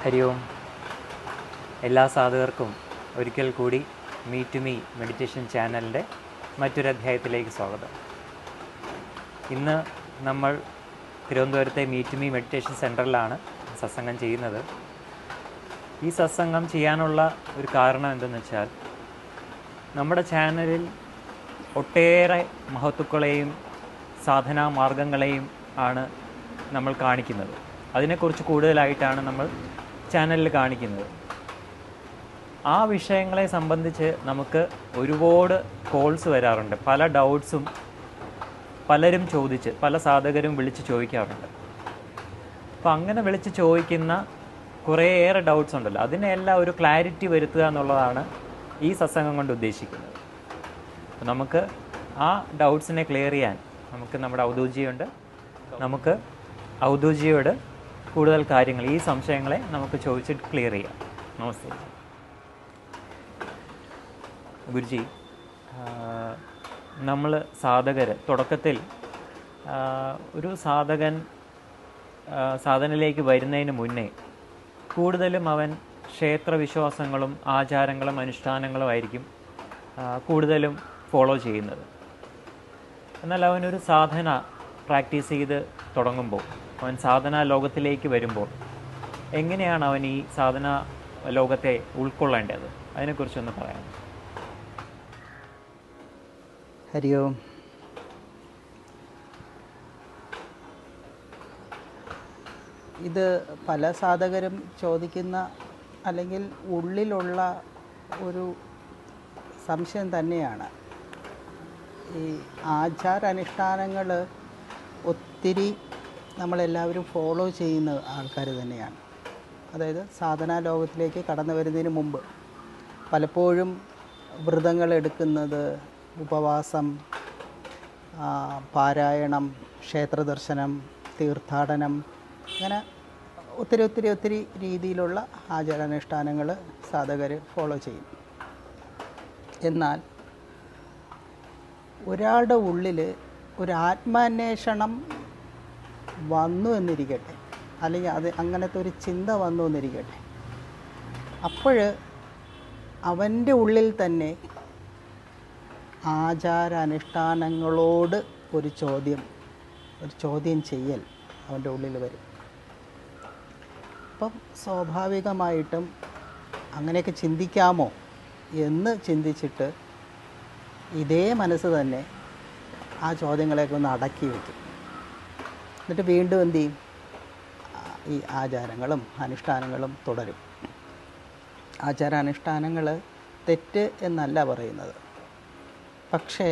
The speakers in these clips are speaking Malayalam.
ഹരി ഓം. എല്ലാ സാധകർക്കും ഒരിക്കൽ കൂടി മീ ടു മീ മെഡിറ്റേഷൻ ചാനലിൻ്റെ മറ്റൊരു അധ്യായത്തിലേക്ക് സ്വാഗതം. ഇന്ന് നമ്മൾ തിരുവനന്തപുരത്തെ മീ ടു മീ മെഡിറ്റേഷൻ സെൻറ്ററിലാണ് സത്സംഗം ചെയ്യുന്നത്. ഈ സത്സംഗം ചെയ്യാനുള്ള ഒരു കാരണം എന്തെന്ന് വെച്ചാൽ, നമ്മുടെ ചാനലിൽ ഒട്ടേറെ മഹത്തുക്കളെയും സാധനാ മാർഗങ്ങളെയും ആണ് നമ്മൾ കാണിക്കുന്നത്. അതിനെക്കുറിച്ച് കൂടുതലായിട്ടാണ് നമ്മൾ ചാനലിൽ കാണിക്കുന്നത്. ആ വിഷയങ്ങളെ സംബന്ധിച്ച് നമുക്ക് ഒരുപാട് കോൾസ് വരാറുണ്ട്. പല ഡൗട്ട്സും പലരും ചോദിച്ച്, പല സാധകരും വിളിച്ച് ചോദിക്കാറുണ്ട്. അപ്പോൾ അങ്ങനെ വിളിച്ച് ചോദിക്കുന്ന കുറേയേറെ ഡൗട്ട്സ് ഉണ്ടല്ലോ, അതിനെല്ലാം ഒരു ക്ലാരിറ്റി വരുത്തുക എന്നുള്ളതാണ് ഈ സത്സംഗം കൊണ്ട് ഉദ്ദേശിക്കുന്നത്. അപ്പോൾ നമുക്ക് ആ ഡൗട്ട്സിനെ ക്ലിയർ ചെയ്യാൻ നമുക്ക് നമ്മുടെ ഔദൂജിയുണ്ട്. നമുക്ക് ഔദൂജിയോട് കൂടുതൽ കാര്യങ്ങൾ, ഈ സംശയങ്ങളെ നമുക്ക് ചോദിച്ചിട്ട് ക്ലിയർ ചെയ്യാം. നമസ്തേ ഗുരുജി. നമ്മൾ സാധകർ തുടക്കത്തിൽ ഒരു സാധനയിലേക്ക് വരുന്നതിന് മുന്നേ കൂടുതലും അവൻ ക്ഷേത്രവിശ്വാസങ്ങളും ആചാരങ്ങളും അനുഷ്ഠാനങ്ങളും ആയിരിക്കും കൂടുതലും ഫോളോ ചെയ്യുന്നത്. എന്നാൽ അവനൊരു സാധന പ്രാക്ടീസ് ചെയ്ത് തുടങ്ങുമ്പോൾ, അവൻ സാധനാ ലോകത്തിലേക്ക് വരുമ്പോൾ എങ്ങനെയാണ് അവൻ ഈ സാധനാ ലോകത്തെ ഉൾക്കൊള്ളേണ്ടത്? അതിനെക്കുറിച്ചൊന്ന് പറയാം. ഹരി ഓം. ഇത് പല സാധകരും ചോദിക്കുന്ന അല്ലെങ്കിൽ ഉള്ളിലുള്ള ഒരു സംശയം തന്നെയാണ്. ഈ ആചാരാനുഷ്ഠാനങ്ങൾ ഒത്തിരി നമ്മളെല്ലാവരും ഫോളോ ചെയ്യുന്ന ആൾക്കാർ തന്നെയാണ്. അതായത് സാധനാ ലോകത്തിലേക്ക് കടന്നു വരുന്നതിന് മുമ്പ് പലപ്പോഴും വ്രതങ്ങൾ എടുക്കുന്നത്, ഉപവാസം, പാരായണം, ക്ഷേത്രദർശനം, തീർത്ഥാടനം, അങ്ങനെ ഒത്തിരി രീതിയിലുള്ള ആചാരാനുഷ്ഠാനങ്ങൾ സാധകർ ഫോളോ ചെയ്യും. എന്നാൽ ഒരാളുടെ ഉള്ളിൽ ഒരു ആത്മാന്വേഷണം വന്നു എന്നിരിക്കട്ടെ, അല്ലെങ്കിൽ അങ്ങനത്തെ ഒരു ചിന്ത വന്നു എന്നിരിക്കട്ടെ, അപ്പോൾ അവൻ്റെ ഉള്ളിൽ തന്നെ ആചാരാനുഷ്ഠാനങ്ങളോട് ഒരു ചോദ്യം ചെയ്യൽ അവൻ്റെ ഉള്ളിൽ വരും. അപ്പം സ്വാഭാവികമായിട്ടും അങ്ങനെയൊക്കെ ചിന്തിക്കാമോ എന്ന് ചിന്തിച്ചിട്ട് ഇതേ മനസ്സ് തന്നെ ആ ചോദ്യങ്ങളെയൊക്കെ ഒന്ന് അടക്കി വയ്ക്കും. എന്നിട്ട് വീണ്ടും എന്തു ചെയ്യും? ഈ ആചാരങ്ങളും അനുഷ്ഠാനങ്ങളും തുടരും. ആചാരാനുഷ്ഠാനങ്ങൾ തെറ്റ് എന്നല്ല പറയുന്നത്. പക്ഷേ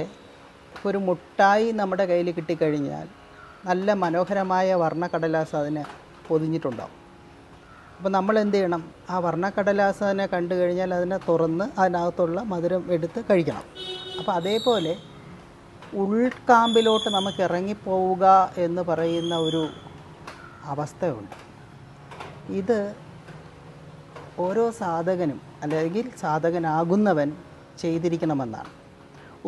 ഒരു മുട്ടായി നമ്മുടെ കയ്യിൽ കിട്ടിക്കഴിഞ്ഞാൽ നല്ല മനോഹരമായ വർണ്ണക്കടലാസ് അതിനെ പൊതിഞ്ഞിട്ടുണ്ടാവും. അപ്പോൾ നമ്മൾ എന്ത് ചെയ്യണം? ആ വർണ്ണക്കടലാസ് അതിനെ കണ്ടു കഴിഞ്ഞാൽ അതിനെ തുറന്ന് അതിനകത്തുള്ള മധുരം എടുത്ത് കഴിക്കണം. അപ്പോൾ അതേപോലെ ഉൾക്കാമ്പിലോട്ട് നമുക്ക് ഇറങ്ങിപ്പോവുക എന്ന് പറയുന്ന ഒരു അവസ്ഥയുണ്ട്. ഇത് ഓരോ സാധകനും അല്ലെങ്കിൽ സാധകനാകുന്നവൻ ചെയ്തിരിക്കണമെന്നാണ്.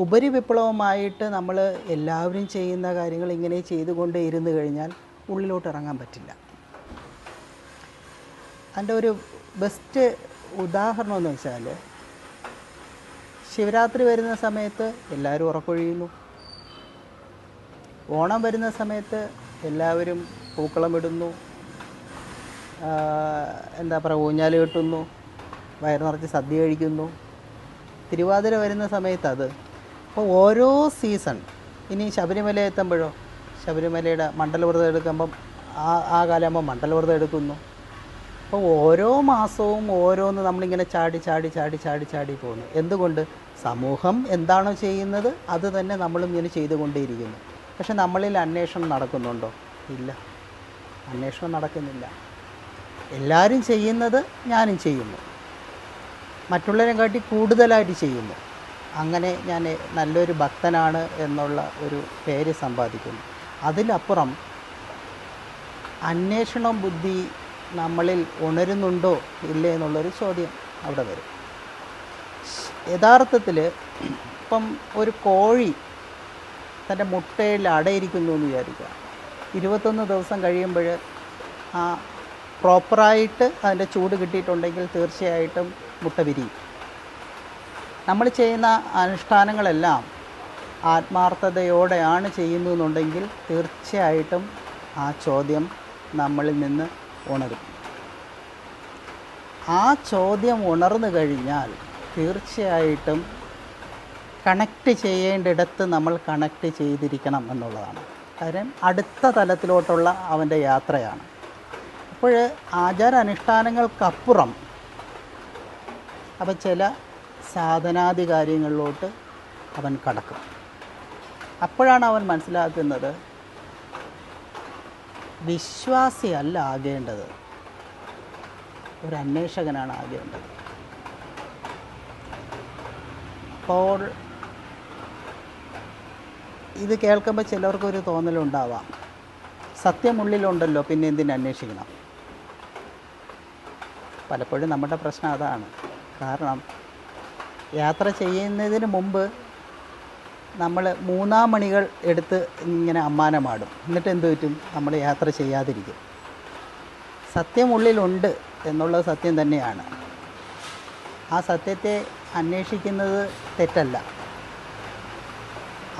ഉപരിവിപ്ലവമായിട്ട് നമ്മൾ എല്ലാവരും ചെയ്യുന്ന കാര്യങ്ങൾ ഇങ്ങനെ ചെയ്തുകൊണ്ടേ ഇരുന്ന് കഴിഞ്ഞാൽ ഉള്ളിലോട്ട് ഇറങ്ങാൻ പറ്റില്ല. അതിൻ്റെ ഒരു ബെസ്റ്റ് ഉദാഹരണം എന്ന് വെച്ചാൽ, ശിവരാത്രി വരുന്ന സമയത്ത് എല്ലാവരും ഉറക്കൊഴിയുന്നു. ഓണം വരുന്ന സമയത്ത് എല്ലാവരും പൂക്കളം ഇടുന്നു, ഊഞ്ഞാൽ കെട്ടുന്നു, വയറ് നിറച്ച് സദ്യ കഴിക്കുന്നു. തിരുവാതിര വരുന്ന സമയത്ത് അത്. അപ്പോൾ ഓരോ സീസൺ, ഇനി ശബരിമല എത്തുമ്പോഴോ ശബരിമലയുടെ മണ്ഡലവ്രതം എടുക്കുമ്പം ആ കാലമാകുമ്പോൾ മണ്ഡലവ്രതം എടുക്കുന്നു. അപ്പോൾ ഓരോ മാസവും ഓരോന്ന് നമ്മളിങ്ങനെ ചാടി പോകുന്നു. എന്തുകൊണ്ട്? സമൂഹം എന്താണോ ചെയ്യുന്നത് അത് തന്നെ നമ്മളും ഇങ്ങനെ ചെയ്തുകൊണ്ടേയിരിക്കുന്നു. പക്ഷെ നമ്മളിൽ അന്വേഷണം നടക്കുന്നുണ്ടോ? ഇല്ല, അന്വേഷണം നടക്കുന്നില്ല. എല്ലാവരും ചെയ്യുന്നത് ഞാനും ചെയ്യുന്നു, മറ്റുള്ളവരെ കാട്ടി കൂടുതലായിട്ട് ചെയ്യുന്നു. അങ്ങനെ ഞാൻ നല്ലൊരു ഭക്തനാണ് എന്നുള്ള ഒരു പേര് സമ്പാദിക്കുന്നു. അതിലപ്പുറം അന്വേഷണ ബുദ്ധി നമ്മളിൽ ഉണരുന്നുണ്ടോ ഇല്ലേ എന്നുള്ളൊരു ചോദ്യം അവിടെ വരും. യഥാർത്ഥത്തിൽ ഇപ്പം ഒരു കോഴി തൻ്റെ മുട്ടയിൽ അടയിരിക്കുന്നു എന്ന് വിചാരിക്കുക. 21 ദിവസം കഴിയുമ്പോൾ ആ പ്രോപ്പറായിട്ട് അതിൻ്റെ ചൂട് കിട്ടിയിട്ടുണ്ടെങ്കിൽ തീർച്ചയായിട്ടും മുട്ട വിരിയും. നമ്മൾ ചെയ്യുന്ന അനുഷ്ഠാനങ്ങളെല്ലാം ആത്മാർത്ഥതയോടെയാണ് ചെയ്യുന്നതെന്നുണ്ടെങ്കിൽ തീർച്ചയായിട്ടും ആ ചോദ്യം നമ്മളിൽ നിന്ന് ഉണരും. ആ ചോദ്യം ഉണർന്നു കഴിഞ്ഞാൽ തീർച്ചയായിട്ടും കണക്റ്റ് ചെയ്യേണ്ടിടത്ത് നമ്മൾ കണക്റ്റ് ചെയ്തിരിക്കണം എന്നുള്ളതാണ്. കാര്യം അടുത്ത തലത്തിലോട്ടുള്ള അവൻ്റെ യാത്രയാണ്. അപ്പോൾ ആചാരാനുഷ്ഠാനങ്ങൾക്കപ്പുറം അപ്പം ചില സാധനാദി കാര്യങ്ങളിലോട്ട് അവൻ കടക്കും. അപ്പോഴാണ് അവൻ മനസ്സിലാക്കുന്നത് വിശ്വാസിയല്ല ആകേണ്ടത്, ഒരു അന്വേഷകനാണ് ആകേണ്ടത്. അപ്പോൾ ഇത് കേൾക്കുമ്പോൾ ചിലർക്കൊരു തോന്നലുണ്ടാവാം, സത്യമുള്ളിലുണ്ടല്ലോ പിന്നെ എന്തിന് അന്വേഷിക്കണം. പലപ്പോഴും നമ്മുടെ പ്രശ്നം അതാണ്. കാരണം യാത്ര ചെയ്യുന്നതിന് മുമ്പ് നമ്മൾ മൂന്നാം മണികൾ എടുത്ത് ഇങ്ങനെ അമ്മാനമാടും. എന്നിട്ട് എന്ത് പറ്റും? നമ്മൾ യാത്ര ചെയ്യാതിരിക്കും. സത്യമുള്ളിലുണ്ട് എന്നുള്ളത് സത്യം തന്നെയാണ്. ആ സത്യത്തെ അന്വേഷിക്കുന്നത് തെറ്റല്ല,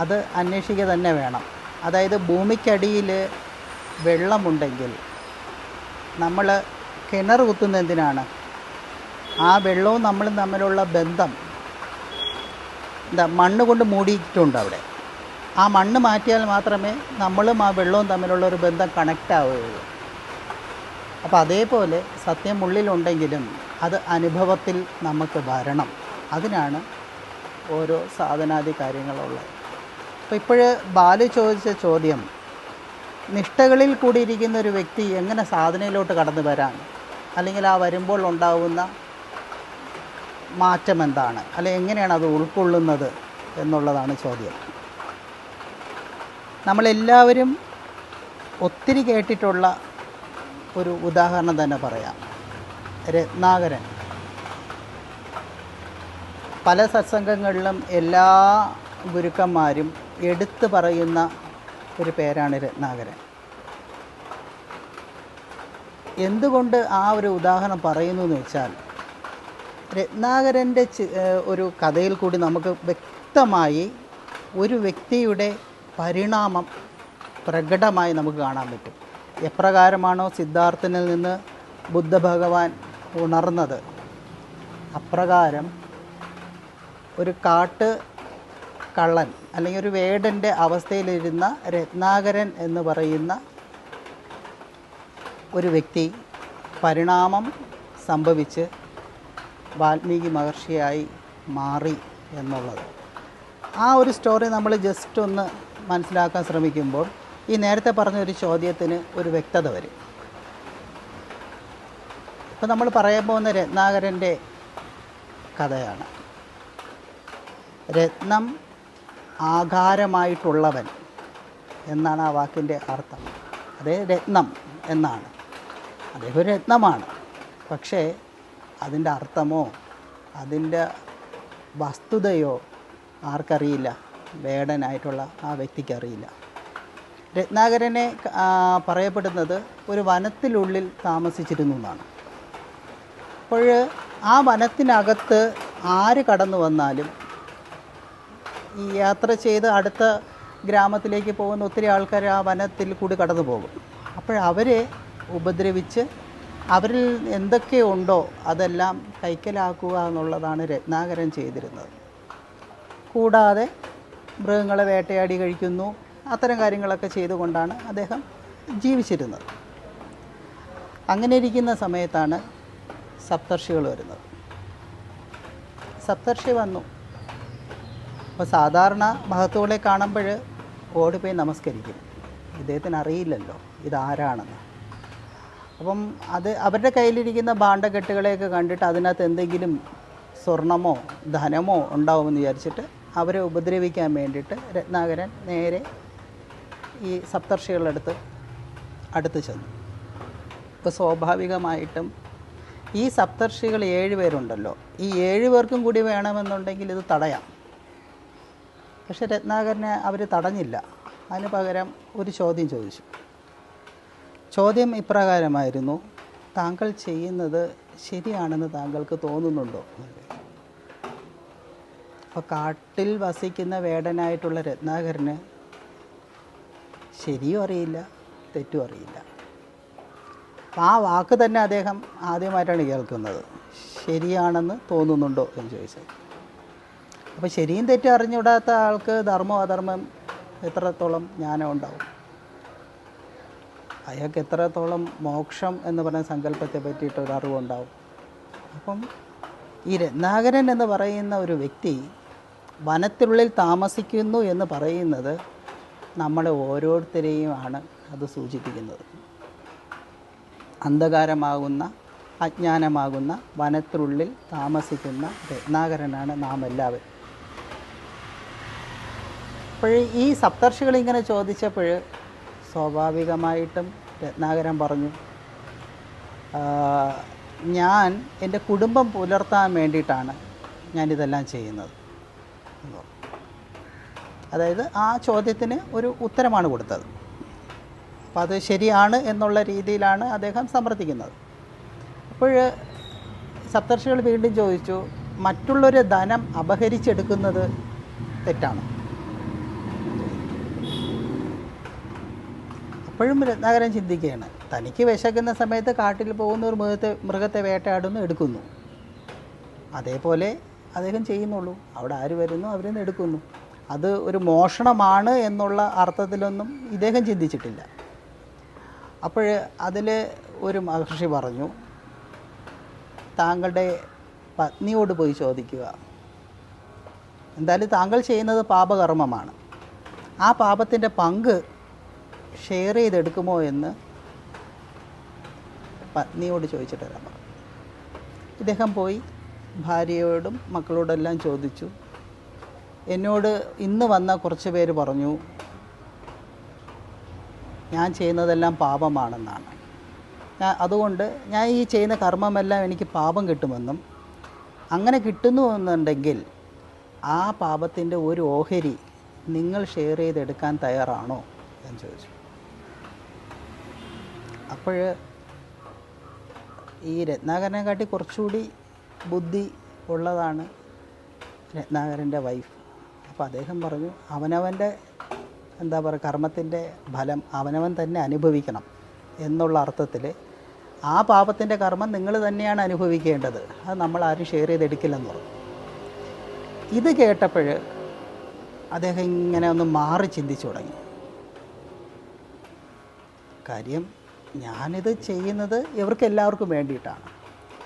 അത് അന്വേഷിക്കുക തന്നെ വേണം. അതായത് ഭൂമിക്കടിയിൽ വെള്ളമുണ്ടെങ്കിൽ നമ്മൾ കിണർ കുത്തുന്നത് എന്തിനാണ്? ആ വെള്ളവും നമ്മളും തമ്മിലുള്ള ബന്ധം മണ്ണ് കൊണ്ട് മൂടിയിട്ടുണ്ട് അവിടെ. ആ മണ്ണ് മാറ്റിയാൽ മാത്രമേ നമ്മളും ആ വെള്ളവും തമ്മിലുള്ള ഒരു ബന്ധം കണക്റ്റ് ആവുകയുള്ളൂ. അപ്പോൾ അതേപോലെ സത്യം ഉള്ളിലുണ്ടെങ്കിലും അത് അനുഭവത്തിൽ നമുക്ക് വരണം. അതിനാണ് ഓരോ സാധനാദി കാര്യങ്ങളുള്ളത്. അപ്പോൾ ഇപ്പോഴ് ബാലു ചോദിച്ച ചോദ്യം, നിഷ്ഠകളിൽ കൂടിയിരിക്കുന്ന ഒരു വ്യക്തി എങ്ങനെ സാധനയിലോട്ട് കടന്നു വരാൻ, അല്ലെങ്കിൽ ആ വരുമ്പോൾ ഉണ്ടാകുന്ന മാറ്റം എന്താണ്, അല്ലെങ്കിൽ എങ്ങനെയാണ് അത് ഉൾക്കൊള്ളുന്നത് എന്നുള്ളതാണ് ചോദ്യം. നമ്മളെല്ലാവരും ഒത്തിരി കേട്ടിട്ടുള്ള ഒരു ഉദാഹരണം തന്നെ പറയാം. രത്നാകരൻ. പല സത്സംഗങ്ങളിലും എല്ലാ ഗുരുക്കന്മാരും എടുത്തു പറയുന്ന ഒരു പേരാണ് രത്നാകരൻ. എന്തുകൊണ്ട് ആ ഒരു ഉദാഹരണം പറയുന്നു എന്ന് വെച്ചാൽ, രത്നാകരൻ്റെ ഒരു കഥയിൽ കൂടി നമുക്ക് വ്യക്തമായി ഒരു വ്യക്തിയുടെ പരിണാമം പ്രകടമായി നമുക്ക് കാണാൻ പറ്റും. എപ്രകാരമാണോ സിദ്ധാർത്ഥനിൽ നിന്ന് ബുദ്ധ ഭഗവാൻ ഉണർന്നത്, അപ്രകാരം ഒരു കാട്ട് കള്ളൻ അല്ലെങ്കിൽ ഒരു വേടൻ്റെ അവസ്ഥയിലിരുന്ന രത്നാകരൻ എന്ന് പറയുന്ന ഒരു വ്യക്തി പരിണാമം സംഭവിച്ച് വാൽമീകി മഹർഷിയായി മാറി എന്നുള്ളത്. ആ ഒരു സ്റ്റോറി നമ്മൾ ജസ്റ്റ് ഒന്ന് മനസ്സിലാക്കാൻ ശ്രമിക്കുമ്പോൾ ഈ നേരത്തെ പറഞ്ഞൊരു ചോദ്യത്തിന് ഒരു വ്യക്തത വരും. ഇപ്പോൾ നമ്മൾ പറയാൻ പോകുന്ന രത്നാകരൻ്റെ കഥയാണ്. രത്നം ആകാരമായിട്ടുള്ളവൻ എന്നാണ് ആ വാക്കിൻ്റെ അർത്ഥം. അതേ രത്നം എന്നാണ്, അദ്ദേഹം ഒരു രത്നമാണ്. പക്ഷേ അതിൻ്റെ അർത്ഥമോ അതിൻ്റെ വസ്തുതയോ ആർക്കറിയില്ല, വേടനായിട്ടുള്ള ആ വ്യക്തിക്കറിയില്ല. രത്നാകരനെ പറയപ്പെടുന്നത് ഒരു വനത്തിനുള്ളിൽ താമസിച്ചിരുന്നു എന്നാണ്. അപ്പോൾ ആ വനത്തിനകത്ത് ആര് കടന്നു വന്നാലും, ഈ യാത്ര ചെയ്ത് അടുത്ത ഗ്രാമത്തിലേക്ക് പോകുന്ന ഒത്തിരി ആൾക്കാർ ആ വനത്തിൽ കൂടി കടന്നു പോകും. അപ്പോഴവരെ ഉപദ്രവിച്ച് അവരിൽ എന്തൊക്കെ ഉണ്ടോ അതെല്ലാം കൈക്കലാക്കുക എന്നുള്ളതാണ് രത്നാകരൻ ചെയ്തിരുന്നത്. കൂടാതെ മൃഗങ്ങളെ വേട്ടയാടി കഴിക്കുന്നു, അത്തരം കാര്യങ്ങളൊക്കെ ചെയ്തുകൊണ്ടാണ് അദ്ദേഹം ജീവിച്ചിരുന്നത്. അങ്ങനെ ഇരിക്കുന്ന സമയത്താണ് സപ്തർഷികൾ വരുന്നത്. സപ്തർഷി വന്നു. അപ്പോൾ സാധാരണ മഹത്തുക്കളെ കാണുമ്പോൾ ഓടിപ്പോയി നമസ്കരിക്കും. ഇദ്ദേഹത്തിന് അറിയില്ലല്ലോ ഇതാരാണെന്ന്. അപ്പം അത് അവരുടെ കയ്യിലിരിക്കുന്ന ഭാണ്ഡക്കെട്ടുകളെയൊക്കെ കണ്ടിട്ട് അതിനകത്ത് എന്തെങ്കിലും സ്വർണമോ ധനമോ ഉണ്ടാവുമെന്ന് വിചാരിച്ചിട്ട് അവരെ ഉപദ്രവിക്കാൻ വേണ്ടിയിട്ട് രത്നാകരൻ നേരെ ഈ സപ്തർഷികളുടെ അടുത്ത് ചെന്നു. ഇപ്പോൾ സ്വാഭാവികമായിട്ടും ഈ സപ്തർഷികൾ 7 പേരുണ്ടല്ലോ, ഈ 7 പേർക്കും കൂടി വേണമെന്നുണ്ടെങ്കിൽ ഇത് തടയാം. പക്ഷെ രത്നാകരനെ അവർ തടഞ്ഞില്ല. അതിന് പകരം ഒരു ചോദ്യം ചോദിച്ചു. ചോദ്യം ഇപ്രകാരമായിരുന്നു: താങ്കൾ ചെയ്യുന്നത് ശരിയാണെന്ന് താങ്കൾക്ക് തോന്നുന്നുണ്ടോ? അപ്പോൾ കാട്ടിൽ വസിക്കുന്ന വേടനായിട്ടുള്ള രത്നാകരന് ശരിയും അറിയില്ല, തെറ്റും അറിയില്ല. ആ വാക്ക് തന്നെ അദ്ദേഹം ആദ്യമായിട്ടാണ് കേൾക്കുന്നത്. ശരിയാണെന്ന് തോന്നുന്നുണ്ടോ എന്ന് ചോദിച്ചത്. അപ്പോൾ ശരിയും തെറ്റും അറിഞ്ഞുവിടാത്ത ആൾക്ക് ധർമ്മം അധർമ്മം എത്രത്തോളം ജ്ഞാനം ഉണ്ടാവും? അയാൾക്ക് എത്രത്തോളം മോക്ഷം എന്ന് പറയുന്ന സങ്കല്പത്തെ പറ്റിയിട്ടൊരു അറിവുണ്ടാവും? അപ്പം ഈ രത്നാകരൻ എന്ന് പറയുന്ന ഒരു വ്യക്തി വനത്തിനുള്ളിൽ താമസിക്കുന്നു എന്ന് പറയുന്നത് നമ്മളെ ഓരോരുത്തരെയും ആണ് അത് സൂചിപ്പിക്കുന്നത്. അന്ധകാരമാകുന്ന അജ്ഞാനമാകുന്ന വനത്തിനുള്ളിൽ താമസിക്കുന്ന രത്നാകരനാണ് നാം എല്ലാവരും. അപ്പോൾ ഈ സപ്തർഷികൾ ഇങ്ങനെ ചോദിച്ചപ്പോൾ സ്വാഭാവികമായിട്ടും രത്നാകരൻ പറഞ്ഞു, ഞാൻ എൻ്റെ കുടുംബം പുലർത്താൻ വേണ്ടിയിട്ടാണ് ഞാനിതെല്ലാം ചെയ്യുന്നത്. അതായത് ആ ചോദ്യത്തിന് ഒരു ഉത്തരമാണ് കൊടുത്തത്. അപ്പം അത് ശരിയാണ് എന്നുള്ള രീതിയിലാണ് അദ്ദേഹം സമർത്ഥിക്കുന്നത്. അപ്പോൾ സപ്തർഷികൾ വീണ്ടും ചോദിച്ചു, മറ്റുള്ളൊരു ധനം അപഹരിച്ചെടുക്കുന്നത് തെറ്റാണ്? അപ്പോഴും രത്നാകരൻ ചിന്തിക്കുകയാണ്, തനിക്ക് വിശക്കുന്ന സമയത്ത് കാട്ടിൽ പോകുന്ന ഒരു മൃഗത്തെ വേട്ടയാടുന്നു, എടുക്കുന്നു. അതേപോലെ അദ്ദേഹം ചെയ്യുന്നുള്ളൂ. അവിടെ ആര് വരുന്നു അവരിൽ നിന്ന് എടുക്കുന്നു. അത് ഒരു മോഷണമാണ് എന്നുള്ള അർത്ഥത്തിലൊന്നും ഇദ്ദേഹം ചിന്തിച്ചിട്ടില്ല. അപ്പോൾ അതിൽ ഒരു മഹർഷി പറഞ്ഞു, താങ്കളുടെ പത്നിയോട് പോയി ചോദിക്കുക. എന്തായാലും താങ്കൾ ചെയ്യുന്നത് പാപകർമ്മമാണ്. ആ പാപത്തിൻ്റെ പങ്ക് ഷെയർ ചെയ്തെടുക്കുമോ എന്ന് പത്നിയോട് ചോദിച്ചിട്ട് വരാൻ പറഞ്ഞു. ഇദ്ദേഹം പോയി ഭാര്യയോടും മക്കളോടെല്ലാം ചോദിച്ചു. എന്നോട് ഇന്ന് വന്ന കുറച്ച് പേര് പറഞ്ഞു ഞാൻ ചെയ്യുന്നതെല്ലാം പാപമാണെന്നാണ്. അതുകൊണ്ട് ഞാൻ ഈ ചെയ്യുന്ന കർമ്മമെല്ലാം എനിക്ക് പാപം കിട്ടുമെന്നും, അങ്ങനെ കിട്ടുന്നുവെന്നുണ്ടെങ്കിൽ ആ പാപത്തിൻ്റെ ഒരു ഓഹരി നിങ്ങൾ ഷെയർ ചെയ്തെടുക്കാൻ തയ്യാറാണോ എന്ന് ചോദിച്ചു. അപ്പോൾ ഈ രത്നാകരനെക്കാട്ടി കുറച്ചുകൂടി ബുദ്ധി ഉള്ളതാണ് രത്നാകരൻ്റെ വൈഫ്. അപ്പോൾ അദ്ദേഹം പറഞ്ഞു, അവനവൻ്റെ എന്താ പറയുക കർമ്മത്തിൻ്റെ ഫലം അവനവൻ തന്നെ അനുഭവിക്കണം എന്നുള്ള അർത്ഥത്തിൽ ആ പാപത്തിൻ്റെ കർമ്മം നിങ്ങൾ തന്നെയാണ് അനുഭവിക്കേണ്ടത്, അത് നമ്മൾ ആരും ഷെയർ ചെയ്തെടുക്കില്ലെന്ന് പറഞ്ഞു. ഇത് കേട്ടപ്പോൾ അദ്ദേഹം ഇങ്ങനെ ഒന്ന് മാറി ചിന്തിച്ചു തുടങ്ങി. കാര്യം ഞാനിത് ചെയ്യുന്നത് ഇവർക്ക് എല്ലാവർക്കും വേണ്ടിയിട്ടാണ്,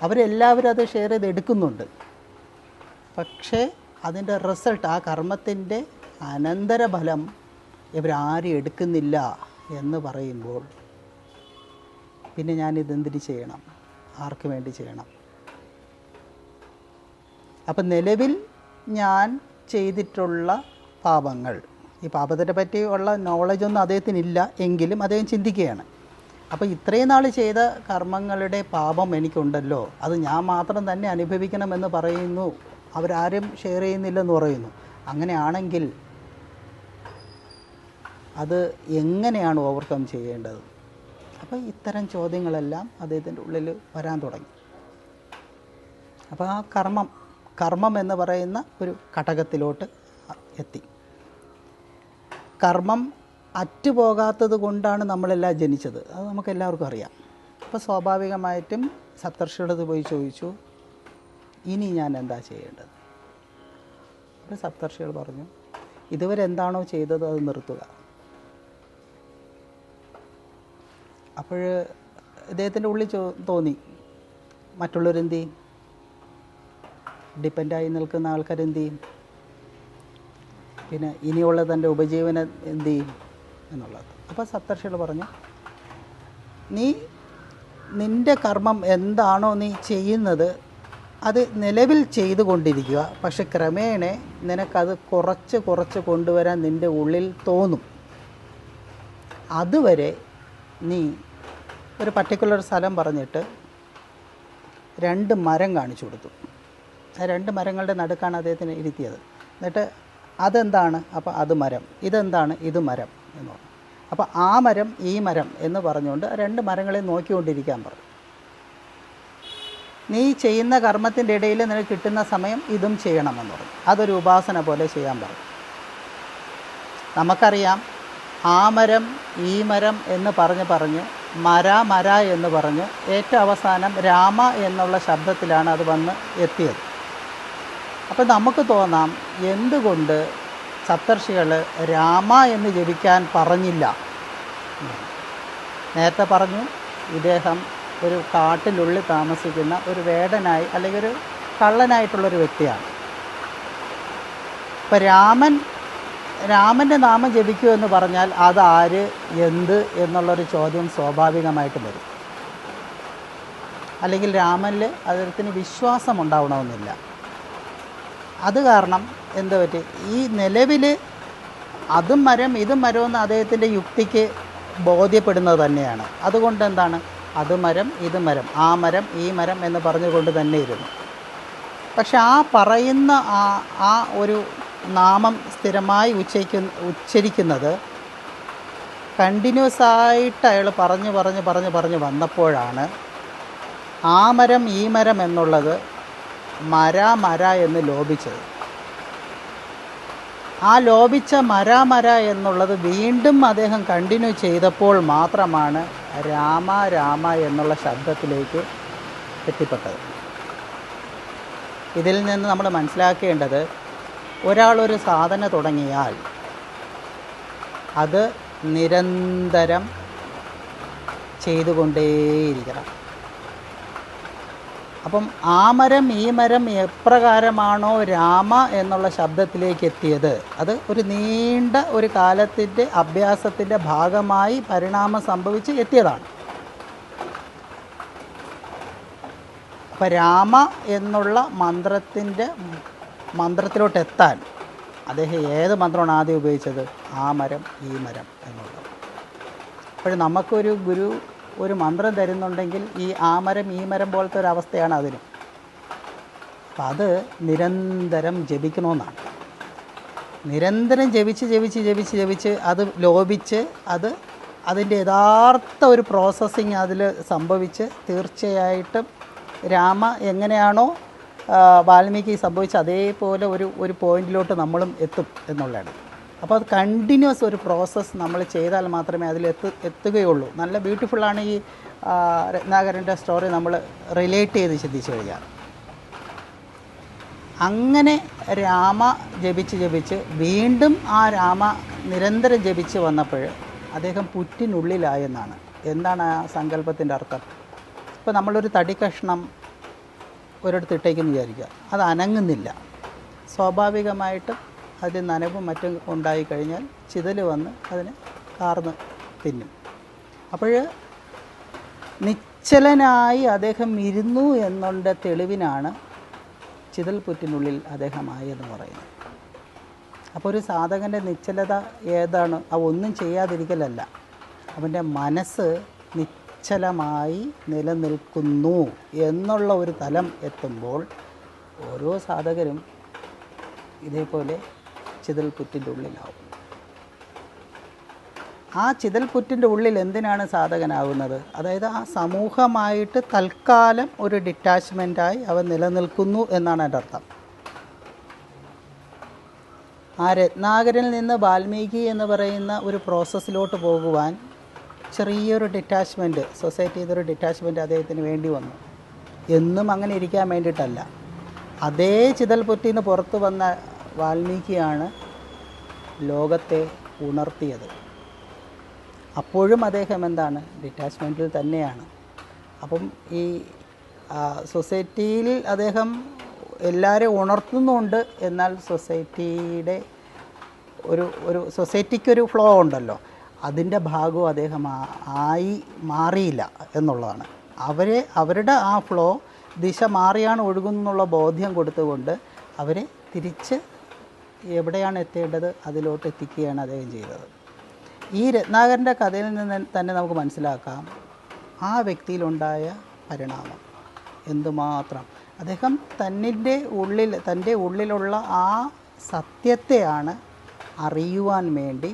അവരെല്ലാവരും അത് ഷെയർ ചെയ്ത് എടുക്കുന്നുണ്ട്. പക്ഷേ അതിൻ്റെ റിസൾട്ട്, ആ കർമ്മത്തിൻ്റെ അനന്തരഫലം ഇവരാരും എടുക്കുന്നില്ല എന്ന് പറയുമ്പോൾ പിന്നെ ഞാനിതെന്തിന് ചെയ്യണം, ആർക്ക് വേണ്ടി ചെയ്യണം? അപ്പം നിലവിൽ ഞാൻ ചെയ്തിട്ടുള്ള പാപങ്ങൾ, ഈ പാപത്തിനെ പറ്റിയുള്ള നോളജൊന്നും അദ്ദേഹത്തിനില്ല, എങ്കിലും അദ്ദേഹം ചിന്തിക്കുകയാണ്. അപ്പോൾ ഇത്രയും നാൾ ചെയ്ത കർമ്മങ്ങളുടെ പാപം എനിക്കുണ്ടല്ലോ, അത് ഞാൻ മാത്രം തന്നെ അനുഭവിക്കണമെന്ന് പറയുന്നു, അവരാരും ഷെയർ ചെയ്യുന്നില്ലെന്ന് പറയുന്നു. അങ്ങനെയാണെങ്കിൽ അത് എങ്ങനെയാണ് ഓവർകം ചെയ്യേണ്ടത്? അപ്പോൾ ഇത്തരം ചോദ്യങ്ങളെല്ലാം അദ്ദേഹത്തിൻ്റെ ഉള്ളിൽ വരാൻ തുടങ്ങി. അപ്പോൾ ആ കർമ്മം എന്ന് പറയുന്ന ഒരു ഘടകത്തിലോട്ട് എത്തി. കർമ്മം അറ്റുപോകാത്തത് കൊണ്ടാണ് നമ്മളെല്ലാം ജനിച്ചത്, അത് നമുക്കെല്ലാവർക്കും അറിയാം. അപ്പോൾ സ്വാഭാവികമായിട്ടും സപ്തർഷികളത് പോയി ചോദിച്ചു, ഇനി ഞാൻ എന്താ ചെയ്യേണ്ടത്? അപ്പോൾ സപ്തർഷികൾ പറഞ്ഞു, ഇതുവരെ എന്താണോ ചെയ്തത് അത് നിർത്തുക. അപ്പോൾ ഇദ്ദേഹത്തിൻ്റെ ഉള്ളിൽ തോന്നി, മറ്റുള്ളവരെന്ത് ചെയ്യും? ഡിപ്പെൻഡായി നിൽക്കുന്ന ആൾക്കാരെന്ത് ചെയ്യും? പിന്നെ ഇനിയുള്ള തൻ്റെ ഉപജീവനം എന്ത് ചെയ്യും എന്നുള്ളത്. അപ്പോൾ സപ്തർഷികൾ പറഞ്ഞു, നിൻ്റെ കർമ്മം എന്താണോ നീ ചെയ്യുന്നത് അത് നിലവിൽ ചെയ്തുകൊണ്ടിരിക്കുക. പക്ഷെ ക്രമേണ നിനക്കത് കുറച്ച് കൊണ്ടുവരാൻ നിൻ്റെ ഉള്ളിൽ തോന്നും. അതുവരെ നീ ഒരു പർട്ടിക്കുലർ സ്ഥലം പറഞ്ഞിട്ട് 2 മരം കാണിച്ചു കൊടുത്തു. ആ 2 മരങ്ങളുടെ നടുക്കാണ് അദ്ദേഹത്തിന് ഇരുത്തിയത്. എന്നിട്ട് അതെന്താണ്? അപ്പോൾ അത് മരം, ഇതെന്താണ്? ഇത് മരം എന്ന് പറഞ്ഞു. അപ്പോൾ ആ മരം ഈ മരം എന്ന് പറഞ്ഞുകൊണ്ട് 2 മരങ്ങളെ നോക്കിക്കൊണ്ടിരിക്കാൻ പറഞ്ഞു. നീ ചെയ്യുന്ന കർമ്മത്തിൻ്റെ ഇടയിൽ നിനക്ക് കിട്ടുന്ന സമയം ഇതും ചെയ്യണമെന്ന് പറഞ്ഞു. അതൊരു ഉപാസന പോലെ ചെയ്യാൻ പറഞ്ഞു. നമുക്കറിയാം, ആ മരം ഈ മരം എന്ന് പറഞ്ഞ് മര എന്ന് പറഞ്ഞ് ഏറ്റവും അവസാനം രാമ എന്നുള്ള ശബ്ദത്തിലാണ് അത് വന്ന് എത്തിയത്. അപ്പോൾ നമുക്ക് തോന്നാം, എന്തുകൊണ്ട് സപ്തർഷികൾ രാമ എന്ന് ജപിക്കാൻ പറഞ്ഞില്ല. നേരത്തെ പറഞ്ഞു, ഇദ്ദേഹം ഒരു കാട്ടിനുള്ളിൽ താമസിക്കുന്ന ഒരു വേടനായി അല്ലെങ്കിൽ ഒരു കള്ളനായിട്ടുള്ളൊരു വ്യക്തിയാണ്. ഇപ്പം രാമൻ്റെ നാമം ജപിക്കൂ എന്ന് പറഞ്ഞാൽ അതാര്, എന്ത് എന്നുള്ളൊരു ചോദ്യം സ്വാഭാവികമായിട്ട് വരും. അല്ലെങ്കിൽ രാമനിൽ അദ്ദേഹത്തിന് വിശ്വാസം ഉണ്ടാവണമെന്നില്ല. അത് കാരണം എന്ത് പറ്റി, ഈ നിലവിൽ അതും മരം ഇതും മരമെന്ന് അദ്ദേഹത്തിൻ്റെ യുക്തിക്ക് ബോധ്യപ്പെടുന്നത് തന്നെയാണ്. അതുകൊണ്ട് എന്താണ്, അത് മരം ഇത് മരം, ആ മരം ഈ മരം എന്ന് പറഞ്ഞുകൊണ്ട് തന്നെ ഇരുന്നു. പക്ഷെ ആ പറയുന്ന ആ ഒരു നാമം സ്ഥിരമായി ഉച്ചരിക്കുന്നത് കണ്ടിന്യൂസ് ആയിട്ട് അയാൾ പറഞ്ഞ് വന്നപ്പോഴാണ് ആ മരം ഈ മരം എന്നുള്ളത് മര എന്ന് ലോപിച്ചത്. ആ ലോപിച്ച മര എന്നുള്ളത് വീണ്ടും അദ്ദേഹം കണ്ടിന്യൂ ചെയ്തപ്പോൾ മാത്രമാണ് രാമ എന്നുള്ള ശബ്ദത്തിലേക്ക് എത്തിപ്പെട്ടത്. ഇതിൽ നിന്ന് നമ്മൾ മനസ്സിലാക്കേണ്ടത്, ഒരാളൊരു സാധന തുടങ്ങിയാൽ അത് നിരന്തരം ചെയ്തുകൊണ്ടേയിരിക്കണം. അപ്പം ആ മരം ഈ മരം എപ്രകാരമാണോ രാമ എന്നുള്ള ശബ്ദത്തിലേക്ക് എത്തിയത്, അത് ഒരു നീണ്ട ഒരു കാലത്തിൻ്റെ അഭ്യാസത്തിൻ്റെ ഭാഗമായി പരിണാമം സംഭവിച്ച് എത്തിയതാണ്. അപ്പം രാമ എന്നുള്ള മന്ത്രത്തിലോട്ട് എത്താൻ അദ്ദേഹം ഏത് മന്ത്രമാണ് ആദ്യം ഉപയോഗിച്ചത്? ആ മരം ഈ മരം എന്നുള്ളത്. അപ്പോൾ നമുക്കൊരു ഗുരു ഒരു മന്ത്രം തരുന്നുണ്ടെങ്കിൽ ഈ ആ മരം ഈ മരം പോലത്തെ ഒരു അവസ്ഥയാണ് അതിന്. അപ്പം അത് നിരന്തരം ജപിക്കണമെന്നാണ്. നിരന്തരം ജപിച്ച് അത് ലോപിച്ച് അതിൻ്റെ യഥാർത്ഥ ഒരു പ്രോസസ്സിങ് അതിൽ സംഭവിച്ച് തീർച്ചയായിട്ടും രാമ എങ്ങനെയാണോ വാൽമീകി സംഭവിച്ച അതേപോലെ ഒരു പോയിന്റിലോട്ട് നമ്മളും എത്തും എന്നുള്ളതാണ്. അപ്പോൾ അത് കണ്ടിന്യൂസ് ഒരു പ്രോസസ്സ് നമ്മൾ ചെയ്താൽ മാത്രമേ അതിൽ എത്തുകയുള്ളൂ. നല്ല ബ്യൂട്ടിഫുള്ളാണ് ഈ രത്നാകരൻ്റെ സ്റ്റോറി നമ്മൾ റിലേറ്റ് ചെയ്ത് ചിന്തിച്ചു കഴിഞ്ഞാൽ. അങ്ങനെ രാമ ജപിച്ച് വീണ്ടും ആ രാമ നിരന്തരം ജപിച്ച് വന്നപ്പോൾ അദ്ദേഹം പുറ്റിനുള്ളിലായെന്നാണ്. എന്താണ് ആ സങ്കല്പത്തിൻ്റെ അർത്ഥം? ഇപ്പോൾ നമ്മളൊരു തടി കഷ്ണം ഒരിടത്ത് ഇട്ടേക്കെന്ന് വിചാരിക്കുക, അത് അനങ്ങുന്നില്ല. സ്വാഭാവികമായിട്ടും അതിൽ നനവും മറ്റും ഉണ്ടായിക്കഴിഞ്ഞാൽ ചിതൽ വന്ന് അതിനെ കാർന്ന് തിന്നും. അപ്പോൾ നിശ്ചലനായി അദ്ദേഹം ഇരുന്നു എന്നുള്ള തെളിവിനാണ് ചിതൽപുറ്റിനുള്ളിൽ അദ്ദേഹമായെന്ന് പറയുന്നത്. അപ്പോൾ ഒരു സാധകൻ്റെ നിശ്ചലത ഏതാണ്? ഒന്നും ചെയ്യാതിരിക്കലല്ല, അവൻ്റെ മനസ്സ് നിശ്ചലമായി നിലനിൽക്കുന്നു എന്നുള്ള ഒരു തലം എത്തുമ്പോൾ ഓരോ സാധകരും ഇതേപോലെ ചിതൽപുറ്റിൻ്റെ ഉള്ളിലാവും. ആ ചിതൽപുറ്റിൻ്റെ ഉള്ളിൽ എന്തിനാണ് സാധകനാകുന്നത്? അതായത് ആ സമൂഹമായിട്ട് തൽക്കാലം ഒരു ഡിറ്റാച്ച്മെൻറ്റായി അവൻ നിലനിൽക്കുന്നു എന്നാണ് എൻ്റെ അർത്ഥം. ആ രത്നാകരിൽ നിന്ന് വാൽമീകി എന്ന് പറയുന്ന ഒരു പ്രോസസ്സിലോട്ട് പോകുവാൻ ചെറിയൊരു ഡിറ്റാച്ച്മെൻറ്റ്, സൊസൈറ്റിയിൽ നിന്നൊരു ഡിറ്റാച്ച്മെൻറ്റ് അദ്ദേഹത്തിന് വേണ്ടി വന്നു. എന്നും അങ്ങനെ ഇരിക്കാൻ വേണ്ടിയിട്ടല്ല. അതേ ചിതൽപുറ്റിൽ നിന്ന് പുറത്തു വന്ന വാൽമീകിയാണ് ലോകത്തെ ഉണർത്തിയത്. അപ്പോഴും അദ്ദേഹം എന്താണ്? ഡിറ്റാച്ച്മെൻറ്റിൽ തന്നെയാണ്. അപ്പം ഈ സൊസൈറ്റിയിൽ അദ്ദേഹം എല്ലാവരെയും ഉണർത്തുന്നുണ്ട്, എന്നാൽ സൊസൈറ്റിയുടെ ഒരു സൊസൈറ്റിക്കൊരു ഫ്ലോ ഉണ്ടല്ലോ, അതിൻ്റെ ഭാഗവും അദ്ദേഹം ആയി മാറിയില്ല എന്നുള്ളതാണ്. അവരുടെ ആ ഫ്ലോ ദിശ മാറിയാണ് ഒഴുകുന്നുള്ള ബോധ്യം കൊടുത്തുകൊണ്ട് അവരെ തിരിച്ച് എവിടെയാണ് എത്തേണ്ടത് അതിലോട്ട് എത്തിക്കുകയാണ് അദ്ദേഹം ചെയ്തത്. ഈ രത്നാകരൻ്റെ കഥയിൽ നിന്ന് തന്നെ നമുക്ക് മനസ്സിലാക്കാം ആ വ്യക്തിയിലുണ്ടായ പരിണാമം എന്തുമാത്രം. അദ്ദേഹം തൻ്റെ ഉള്ളിലുള്ള ആ സത്യത്തെയാണ് അറിയുവാൻ വേണ്ടി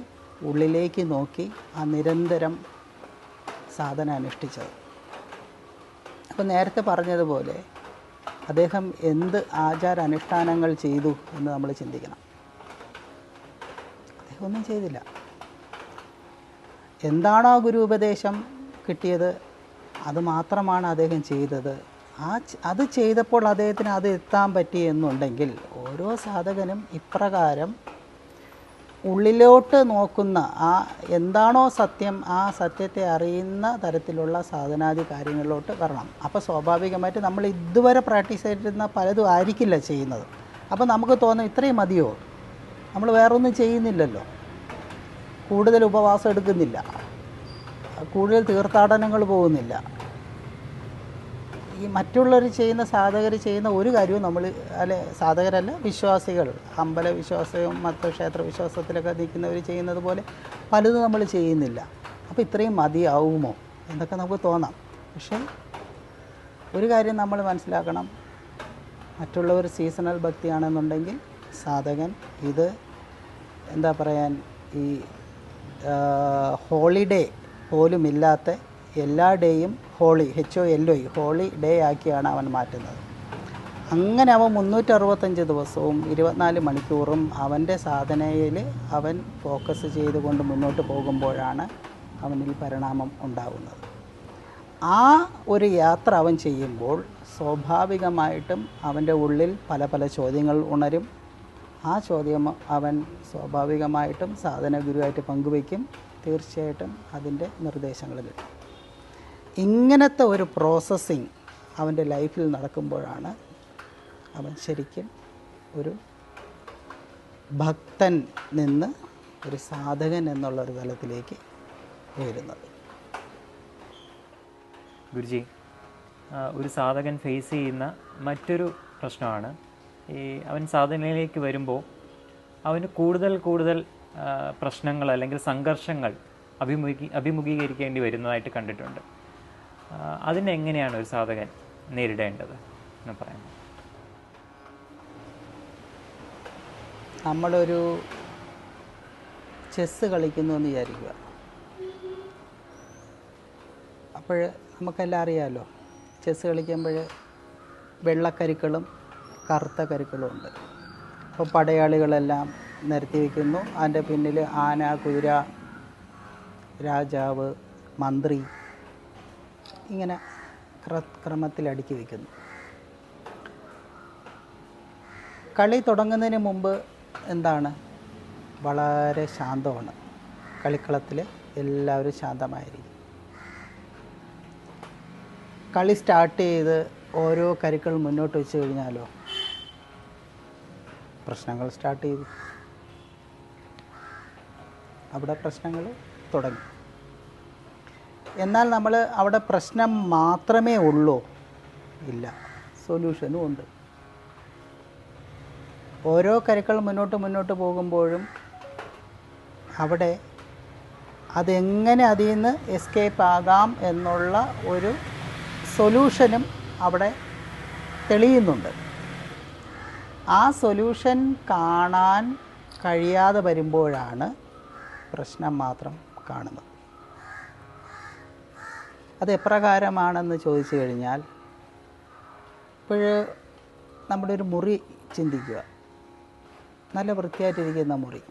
ഉള്ളിലേക്ക് നോക്കി ആ നിരന്തരം സാധന അനുഷ്ഠിച്ചത്. അപ്പോൾ നേരത്തെ പറഞ്ഞതുപോലെ അദ്ദേഹം എന്ത് ആചാരാനുഷ്ഠാനങ്ങൾ ചെയ്തു എന്ന് നമ്മൾ ചിന്തിക്കണം. അദ്ദേഹം ഒന്നും ചെയ്തില്ല. എന്താണോ ഗുരുപദേശം കിട്ടിയത് അത് മാത്രമാണ് അദ്ദേഹം ചെയ്തത്. അത് ചെയ്തപ്പോൾ അദ്ദേഹത്തിന് അത് എത്താൻ പറ്റി എന്നുണ്ടെങ്കിൽ ഓരോ സാധകനും ഇപ്രകാരം ഉള്ളിലോട്ട് നോക്കുന്ന എന്താണോ സത്യം ആ സത്യത്തെ അറിയുന്ന തരത്തിലുള്ള സാധനാദി കാര്യങ്ങളിലോട്ട് വരണം. അപ്പോൾ സ്വാഭാവികമായിട്ട് നമ്മൾ ഇതുവരെ പ്രാക്ടീസ് ചെയ്തിരുന്ന പലതും ആയിരിക്കില്ല ചെയ്യുന്നത്. അപ്പോൾ നമുക്ക് തോന്നും ഇത്രയും മതിയോ, നമ്മൾ വേറൊന്നും ചെയ്യുന്നില്ലല്ലോ, കൂടുതൽ ഉപവാസം എടുക്കുന്നില്ല, കൂടുതൽ തീർത്ഥാടനങ്ങൾ പോകുന്നില്ല, ഈ മറ്റുള്ളവർ ചെയ്യുന്ന സാധകർ ചെയ്യുന്ന ഒരു കാര്യവും നമ്മൾ സാധകരല്ല വിശ്വാസികൾ അമ്പല വിശ്വാസവും മറ്റു ക്ഷേത്ര വിശ്വാസത്തിലൊക്കെ നിൽക്കുന്നവർ ചെയ്യുന്നത് പോലെ പലതും നമ്മൾ ചെയ്യുന്നില്ല. അപ്പോൾ ഇത്രയും മതിയാവുമോ എന്നൊക്കെ നമുക്ക് തോന്നാം. പക്ഷേ ഒരു കാര്യം നമ്മൾ മനസ്സിലാക്കണം, മറ്റുള്ളവർ സീസണൽ ഭക്തിയാണെന്നുണ്ടെങ്കിൽ സാധകൻ ഇത് എന്താ പറയാൻ ഈ ഹോളിഡേ പോലും ഇല്ലാത്ത എല്ലാ ഡേയും ഹോളി HOLI ഹോളി ഡേ ആക്കിയാണ് അവൻ മാറ്റുന്നത്. അങ്ങനെ അവൻ 365 ദിവസവും 24 മണിക്കൂറും അവൻ്റെ സാധനയിൽ അവൻ ഫോക്കസ് ചെയ്തുകൊണ്ട് മുന്നോട്ട് പോകുമ്പോഴാണ് അവനിൽ പരിണാമം ഉണ്ടാകുന്നത്. ആ ഒരു യാത്ര അവൻ ചെയ്യുമ്പോൾ സ്വാഭാവികമായിട്ടും അവൻ്റെ ഉള്ളിൽ പല പല ചോദ്യങ്ങൾ ഉണരും. ആ ചോദ്യം അവൻ സ്വാഭാവികമായിട്ടും സാധന ഗുരുവായിട്ട് പങ്കുവയ്ക്കും. തീർച്ചയായിട്ടും അതിൻ്റെ നിർദ്ദേശങ്ങൾ കിട്ടും. ഇങ്ങനത്തെ ഒരു പ്രോസസ്സിങ് അവൻ്റെ ലൈഫിൽ നടക്കുമ്പോഴാണ് അവൻ ശരിക്കും ഒരു ഭക്തൻ നിന്ന് ഒരു സാധകൻ എന്നുള്ളൊരു തലത്തിലേക്ക് ഉയരുന്നത്. ഗുരുജി, ഒരു സാധകൻ ഫേസ് ചെയ്യുന്ന മറ്റൊരു പ്രശ്നമാണ് അവൻ സാധനയിലേക്ക് വരുമ്പോൾ അവന് കൂടുതൽ പ്രശ്നങ്ങൾ അല്ലെങ്കിൽ സംഘർഷങ്ങൾ അഭിമുഖീകരിക്കേണ്ടി വരുന്നതായിട്ട് കണ്ടിട്ടുണ്ട്. അതിനെങ്ങനെയാണ് ഒരു സാധകൻ നേരിടേണ്ടത് എന്ന് പറയുന്നത്? നമ്മളൊരു ചെസ്സ് കളിക്കുന്നു എന്ന് വിചാരിക്കുക. അപ്പോൾ നമുക്കെല്ലാം അറിയാമല്ലോ, ചെസ്സ് കളിക്കുമ്പോൾ വെള്ളക്കരുക്കളും കറുത്ത കരുക്കളും ഉണ്ട്. അപ്പോൾ പടയാളികളെല്ലാം നിരത്തി വയ്ക്കുന്നു. അതിൻ്റെ പിന്നിൽ ആന, കുതിര, രാജാവ്, മന്ത്രി ഇങ്ങനെ ക്രമത്തിൽ അടുക്കി വയ്ക്കുന്നു. കളി തുടങ്ങുന്നതിന് മുമ്പ് എന്താണ്, വളരെ ശാന്തമാണ്. കളിക്കളത്തിൽ എല്ലാവരും ശാന്തമായിരിക്കും. കളി സ്റ്റാർട്ട് ചെയ്ത് ഓരോ കരുക്കൾ മുന്നോട്ട് വെച്ച് കഴിഞ്ഞാലോ പ്രശ്നങ്ങൾ സ്റ്റാർട്ട് ചെയ്തു. അവിടെ പ്രശ്നങ്ങൾ തുടങ്ങി. എന്നാൽ നമ്മൾ അവിടെ പ്രശ്നം മാത്രമേ ഉള്ളൂ? ഇല്ല, സൊല്യൂഷനും ഉണ്ട്. ഓരോ കരുക്കൾ മുന്നോട്ട് പോകുമ്പോഴും അവിടെ അതെങ്ങനെ അതിൽ നിന്ന് എസ്കേപ്പ് ആകാം എന്നുള്ള ഒരു സൊല്യൂഷനും അവിടെ തെളിയുന്നുണ്ട്. ആ സൊല്യൂഷൻ കാണാൻ കഴിയാതെ വരുമ്പോഴാണ് പ്രശ്നം മാത്രം കാണുന്നത്. അത് എപ്രകാരമാണെന്ന് ചോദിച്ചു കഴിഞ്ഞാൽ, ഇപ്പോൾ നമ്മുടെ ഒരു മുറി ചിന്തിക്കുക. നല്ല വൃത്തിയായിട്ടിരിക്കുന്ന മുറി.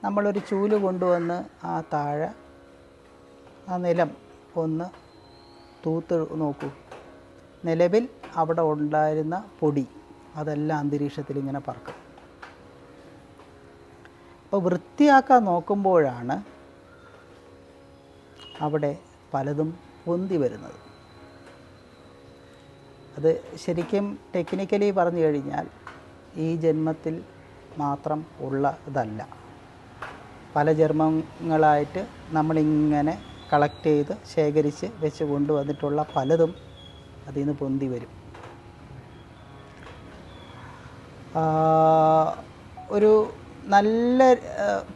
നമ്മളൊരു ചൂല് കൊണ്ടുവന്ന് ആ താഴെ ആ നിലം ഒന്ന് തൂത്ത് നോക്കൂ. നിലവിൽ അവിടെ ഉണ്ടായിരുന്ന പൊടി അതെല്ലാം അന്തരീക്ഷത്തിൽ ഇങ്ങനെ പറക്കും. അപ്പോൾ വൃത്തിയാക്കാൻ നോക്കുമ്പോഴാണ് അവിടെ പലതും പൊന്തി വരുന്നത്. അത് ശരിക്കും ടെക്നിക്കലി പറഞ്ഞു കഴിഞ്ഞാൽ ഈ ജന്മത്തിൽ മാത്രം ഉള്ളതല്ല. പല ജന്മങ്ങളായിട്ട് നമ്മളിങ്ങനെ കളക്ട് ചെയ്ത് ശേഖരിച്ച് വെച്ച് കൊണ്ടുവന്നിട്ടുള്ള പലതും അതിൽ നിന്ന് പൊന്തി വരും. ഒരു നല്ല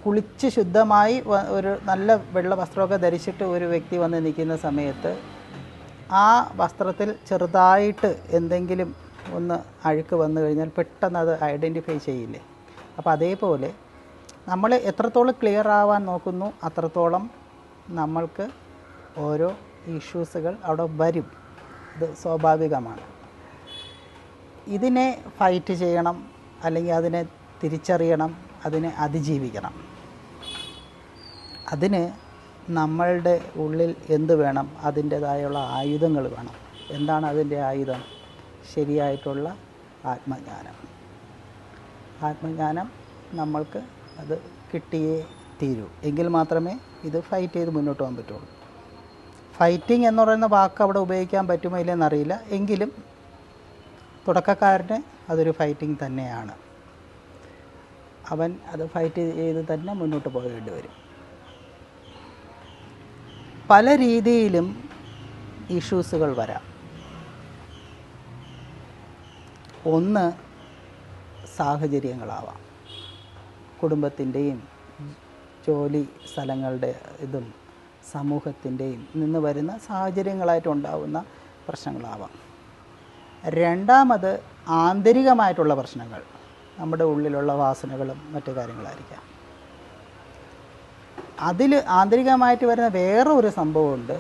കുളിച്ച് ശുദ്ധമായി ഒരു നല്ല വെള്ള വസ്ത്രമൊക്കെ ധരിച്ചിട്ട് ഒരു വ്യക്തി വന്ന് നിൽക്കുന്ന സമയത്ത് ആ വസ്ത്രത്തിൽ ചെറുതായിട്ട് എന്തെങ്കിലും ഒന്ന് അഴുക്ക് വന്നു കഴിഞ്ഞാൽ പെട്ടെന്ന് അത് ഐഡൻറ്റിഫൈ ചെയ്യില്ലേ? അപ്പോൾ അതേപോലെ നമ്മൾ എത്രത്തോളം ക്ലിയർ ആവാൻ നോക്കുന്നു അത്രത്തോളം നമ്മൾക്ക് ഓരോ ഇഷ്യൂസുകൾ അവിടെ വരും. ഇത് സ്വാഭാവികമാണ്. ഇതിനെ ഫൈറ്റ് ചെയ്യണം, അല്ലെങ്കിൽ അതിനെ തിരിച്ചറിയണം, അതിനെ അതിജീവിക്കണം. അതിന് നമ്മളുടെ ഉള്ളിൽ എന്ത് വേണം? അതിൻ്റേതായുള്ള ആയുധങ്ങൾ വേണം. എന്താണ് അതിൻ്റെ ആയുധം? ശരിയായിട്ടുള്ള ആത്മജ്ഞാനം. ആത്മജ്ഞാനം നമ്മൾക്ക് അത് കിട്ടിയേ തീരൂ. എങ്കിൽ മാത്രമേ ഇത് ഫൈറ്റ് ചെയ്ത് മുന്നോട്ട് പോകാൻ പറ്റുള്ളൂ. ഫൈറ്റിംഗ് എന്ന് പറയുന്ന വാക്ക് അവിടെ ഉപയോഗിക്കാൻ പറ്റുമോ ഇല്ലെന്നറിയില്ല. എങ്കിലും തുടക്കക്കാരന് അതൊരു ഫൈറ്റിംഗ് തന്നെയാണ്. അവൻ അത് ഫൈറ്റ് ചെയ്ത് തന്നെ മുന്നോട്ട് പോകേണ്ടി വരും. പല രീതിയിലും ഇഷ്യൂസുകൾ വരാം. ഒന്ന് സാഹചര്യങ്ങളാവാം. കുടുംബത്തിൻ്റെയും ജോലി സ്ഥലങ്ങളുടെ സമൂഹത്തിൻ്റെയും നിന്ന് വരുന്ന സാഹചര്യങ്ങളായിട്ടുണ്ടാവുന്ന പ്രശ്നങ്ങളാവാം. രണ്ടാമത് ആന്തരികമായിട്ടുള്ള പ്രശ്നങ്ങൾ, നമ്മുടെ ഉള്ളിലുള്ള വാസനകളും മറ്റു കാര്യങ്ങളായിരിക്കാം. അതിൽ ആന്തരികമായിട്ട് വരുന്ന വേറെ ഒരു സംഭവമുണ്ട്,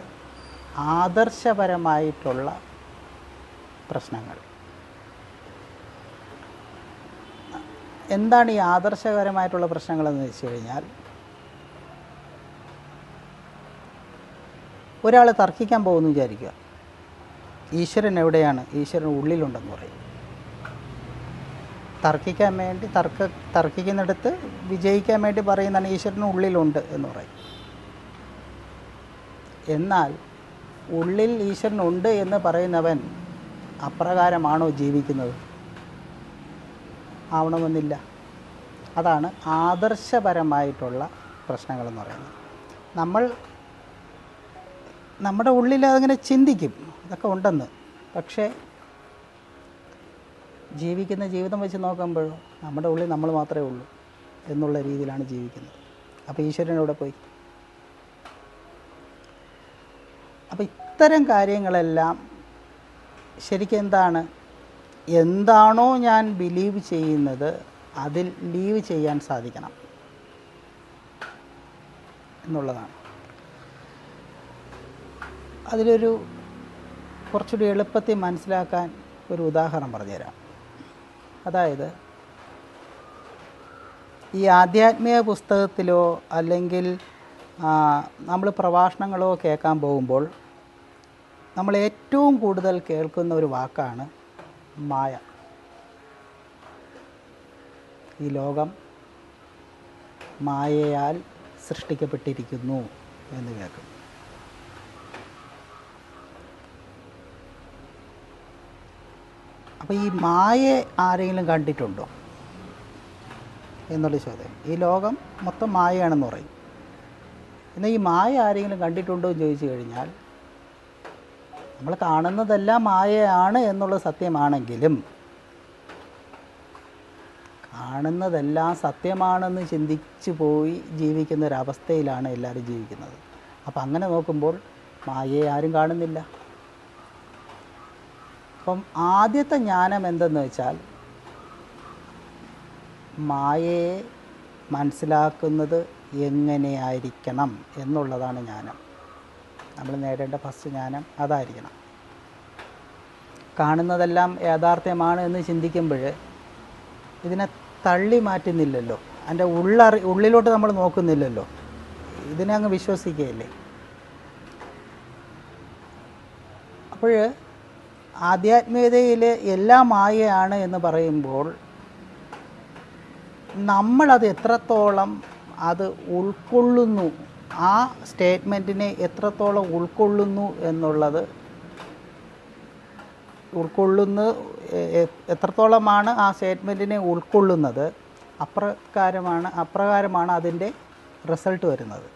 ആദർശപരമായിട്ടുള്ള പ്രശ്നങ്ങൾ. എന്താണ് ഈ ആദർശപരമായിട്ടുള്ള പ്രശ്നങ്ങളെന്ന് വെച്ച് കഴിഞ്ഞാൽ, ഒരാൾ തർക്കിക്കാൻ പോകുന്നു വിചാരിക്കുക. ഈശ്വരൻ എവിടെയാണ്? ഈശ്വരൻ ഉള്ളിലുണ്ടെന്ന് പറയും. തർക്കിക്കാൻ വേണ്ടി തർക്കിക്കുന്നിടത്ത് വിജയിക്കാൻ വേണ്ടി പറയുന്നതാണ് ഈശ്വരൻ ഉള്ളിലുണ്ട് എന്ന് പറയും. എന്നാൽ ഉള്ളിൽ ഈശ്വരൻ ഉണ്ട് എന്ന് പറയുന്നവൻ അപ്രകാരമാണോ ജീവിക്കുന്നത്? ആവണമെന്നില്ല. അതാണ് ആദർശപരമായിട്ടുള്ള പ്രശ്നങ്ങളെന്ന് പറയുന്നത്. നമ്മുടെ ഉള്ളിൽ അതങ്ങനെ ചിന്തിക്കും, അതൊക്കെ ഉണ്ടെന്ന്. പക്ഷേ ജീവിക്കുന്ന ജീവിതം വെച്ച് നോക്കുമ്പോഴോ നമ്മുടെ ഉള്ളിൽ നമ്മൾ മാത്രമേ ഉള്ളൂ എന്നുള്ള രീതിയിലാണ് ജീവിക്കുന്നത്. അപ്പോൾ ഈശ്വരൻ എവിടെ പോയി? അപ്പോൾ ഇത്തരം കാര്യങ്ങളെല്ലാം ശരിക്കും എന്താണോ ഞാൻ ബിലീവ് ചെയ്യുന്നത് അതിൽ ലീവ് ചെയ്യാൻ സാധിക്കണം എന്നുള്ളതാണ്. അതിലൊരു കുറച്ചുകൂടി എളുപ്പത്തിൽ മനസ്സിലാക്കാൻ ഒരു ഉദാഹരണം പറഞ്ഞുതരാം. അതായത്, ഈ ആധ്യാത്മിക പുസ്തകത്തിലോ അല്ലെങ്കിൽ നമ്മൾ പ്രഭാഷണങ്ങളോ കേൾക്കാൻ പോകുമ്പോൾ നമ്മൾ ഏറ്റവും കൂടുതൽ കേൾക്കുന്ന ഒരു വാക്കാണ് മായ. ഈ ലോകം മായയാൽ സൃഷ്ടിക്കപ്പെട്ടിരിക്കുന്നു എന്ന് കേൾക്കും. അപ്പോൾ ഈ മായയെ ആരെങ്കിലും കണ്ടിട്ടുണ്ടോ എന്നുള്ള ചോദ്യം. ഈ ലോകം മൊത്തം മായയാണെന്ന് പറയും. എന്നാൽ ഈ മായ ആരെങ്കിലും കണ്ടിട്ടുണ്ടോ എന്ന് ചോദിച്ചു കഴിഞ്ഞാൽ, നമ്മൾ കാണുന്നതെല്ലാം മായയാണ് എന്നുള്ള സത്യമാണെങ്കിലും കാണുന്നതെല്ലാം സത്യമാണെന്ന് ചിന്തിച്ചു പോയി ജീവിക്കുന്ന ഒരവസ്ഥയിലാണ് എല്ലാവരും ജീവിക്കുന്നത്. അപ്പം അങ്ങനെ നോക്കുമ്പോൾ മായയെ ആരും കാണുന്നില്ല. അപ്പം ആദ്യത്തെ ജ്ഞാനം എന്തെന്ന് വെച്ചാൽ, മായയെ മനസ്സിലാക്കുന്നത് എങ്ങനെയായിരിക്കണം എന്നുള്ളതാണ് ജ്ഞാനം. നമ്മൾ നേടേണ്ട ഫസ്റ്റ് ജ്ഞാനം അതായിരിക്കണം. കാണുന്നതെല്ലാം യാഥാർത്ഥ്യമാണ് എന്ന് ചിന്തിക്കുമ്പോൾ ഇതിനെ തള്ളി മാറ്റുന്നില്ലല്ലോ, അതിൻ്റെ ഉള്ളിലോട്ട് നമ്മൾ നോക്കുന്നില്ലല്ലോ, ഇതിനെ അങ്ങ് വിശ്വസിക്കുകയല്ലേ. അപ്പോൾ ആധ്യാത്മികതയിൽ എല്ലാം മായയാണ് എന്ന് പറയുമ്പോൾ നമ്മളത് എത്രത്തോളം അത് ഉൾക്കൊള്ളുന്നു, ആ സ്റ്റേറ്റ്മെൻറ്റിനെ എത്രത്തോളം ഉൾക്കൊള്ളുന്നു എന്നുള്ളത്, എത്രത്തോളമാണ് ആ സ്റ്റേറ്റ്മെൻറ്റിനെ ഉൾക്കൊള്ളുന്നത്, അപ്രകാരമാണ് അതിൻ്റെ റിസൾട്ട് വരുന്നത്.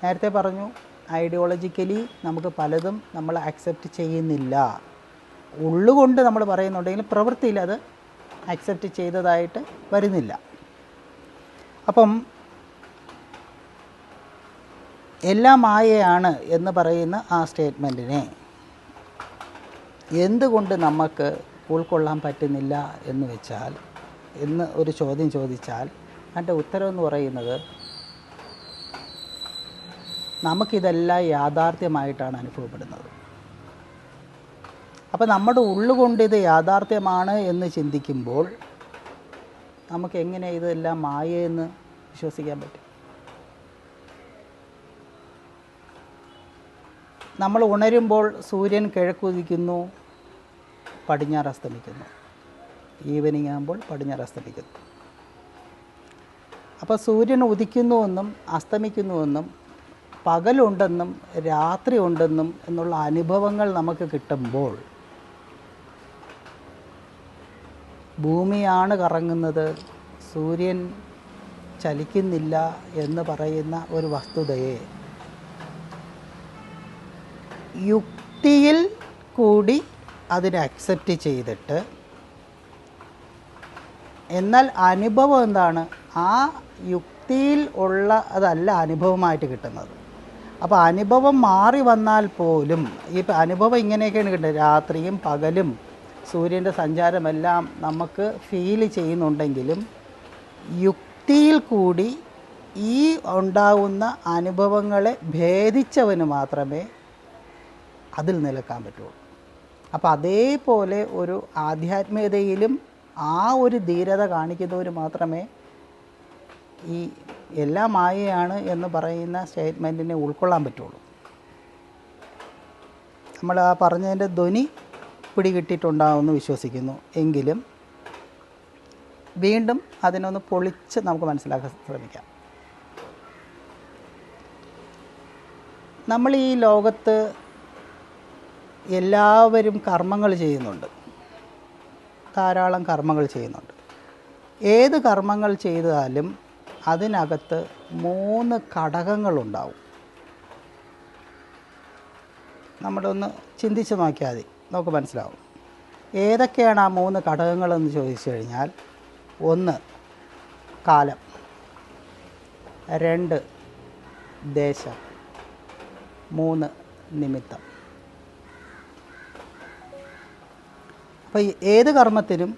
നേരത്തെ പറഞ്ഞു, ഐഡിയോളജിക്കലി നമുക്ക് പലതും നമ്മൾ അക്സെപ്റ്റ് ചെയ്യുന്നില്ല. ഉള്ളുകൊണ്ട് നമ്മൾ പറയുന്നുണ്ടെങ്കിലും പ്രവൃത്തിയിൽ അത് അക്സെപ്റ്റ് ചെയ്തതായിട്ട് വരുന്നില്ല. അപ്പം എല്ലാം മായയാണ് എന്ന് പറയുന്ന ആ സ്റ്റേറ്റ്മെൻറ്റിനെ എന്തുകൊണ്ട് നമുക്ക് ഉൾക്കൊള്ളാൻ പറ്റുന്നില്ല എന്ന് വെച്ചാൽ, എന്ന് ഒരു ചോദ്യം ചോദിച്ചാൽ അതിൻ്റെ ഉത്തരം എന്ന് പറയുന്നത്, നമുക്കിതെല്ലാം യാഥാർത്ഥ്യമായിട്ടാണ് അനുഭവപ്പെടുന്നത്. അപ്പം അപ്പോൾ നമ്മുടെ ഉള്ളുകൊണ്ട് ഇത് യാഥാർത്ഥ്യമാണ് എന്ന് ചിന്തിക്കുമ്പോൾ നമുക്ക് എങ്ങനെ ഇതെല്ലാം മായയെന്ന് വിശ്വസിക്കാൻ പറ്റും? നമ്മൾ ഉണരുമ്പോൾ സൂര്യൻ കിഴക്കുദിക്കുന്നു, പടിഞ്ഞാറ് അസ്തമിക്കുന്നു. ഈവനിങ് ആകുമ്പോൾ പടിഞ്ഞാറ് അസ്തമിക്കുന്നു. അപ്പോൾ സൂര്യൻ ഉദിക്കുന്നുവെന്നും അസ്തമിക്കുന്നുവെന്നും പകലുണ്ടെന്നും രാത്രി ഉണ്ടെന്നും എന്നുള്ള അനുഭവങ്ങൾ നമുക്ക് കിട്ടുമ്പോൾ ഭൂമിയാണ് കറങ്ങുന്നത്, സൂര്യൻ ചലിക്കുന്നില്ല എന്ന് പറയുന്ന ഒരു വസ്തുതയെ യുക്തിയിൽ കൂടി അതിനെ അക്സെപ്റ്റ് ചെയ്തിട്ട്, എന്നാൽ അനുഭവം എന്താണ്? ആ യുക്തിയിൽ ഉള്ള അതല്ല അനുഭവമായിട്ട് കിട്ടുന്നത്. അപ്പോൾ അനുഭവം മാറി വന്നാൽ പോലും ഈ അനുഭവം ഇങ്ങനെയൊക്കെയാണ് കിട്ടുന്നത്. രാത്രിയും പകലും സൂര്യൻ്റെ സഞ്ചാരമെല്ലാം നമുക്ക് ഫീൽ ചെയ്യുന്നുണ്ടെങ്കിലും യുക്തിയിൽ കൂടി ഈ ഉണ്ടാകുന്ന അനുഭവങ്ങളെ ഭേദിച്ചവന് മാത്രമേ അതിൽ നിലക്കാൻ പറ്റുള്ളൂ. അപ്പോൾ അതേപോലെ ഒരു ആധ്യാത്മികതയിലും ആ ഒരു ധീരത കാണിക്കുന്നവർ മാത്രമേ ഈ എല്ലാം മായയാണ് എന്ന് പറയുന്ന സ്റ്റേറ്റ്മെൻറ്റിനെ ഉൾക്കൊള്ളാൻ പറ്റുള്ളൂ. നമ്മൾ ആ പറഞ്ഞതിൻ്റെ ധ്വനി പിടികിട്ടിയിട്ടുണ്ടാവുമെന്ന് വിശ്വസിക്കുന്നു. എങ്കിലും വീണ്ടും അതിനൊന്ന് പൊളിച്ച് നമുക്ക് മനസ്സിലാക്കാൻ ശ്രമിക്കാം. നമ്മൾ ഈ ലോകത്ത് എല്ലാവരും കർമ്മങ്ങൾ ചെയ്യുന്നുണ്ട്, ധാരാളം കർമ്മങ്ങൾ ചെയ്യുന്നുണ്ട്. ഏത് കർമ്മങ്ങൾ ചെയ്താലും അതിനകത്ത് 3 ഘടകങ്ങളുണ്ടാവും. നമ്മളൊന്ന് ചിന്തിച്ച് നോക്കിയാൽ മതി, നമുക്ക് മനസ്സിലാവും. ഏതൊക്കെയാണ് ആ 3 ഘടകങ്ങളെന്ന് ചോദിച്ചു കഴിഞ്ഞാൽ, 1 കാലം, 2 ദേശം, 3 നിമിത്തം. അപ്പോൾ ഏത് കർമ്മത്തിനും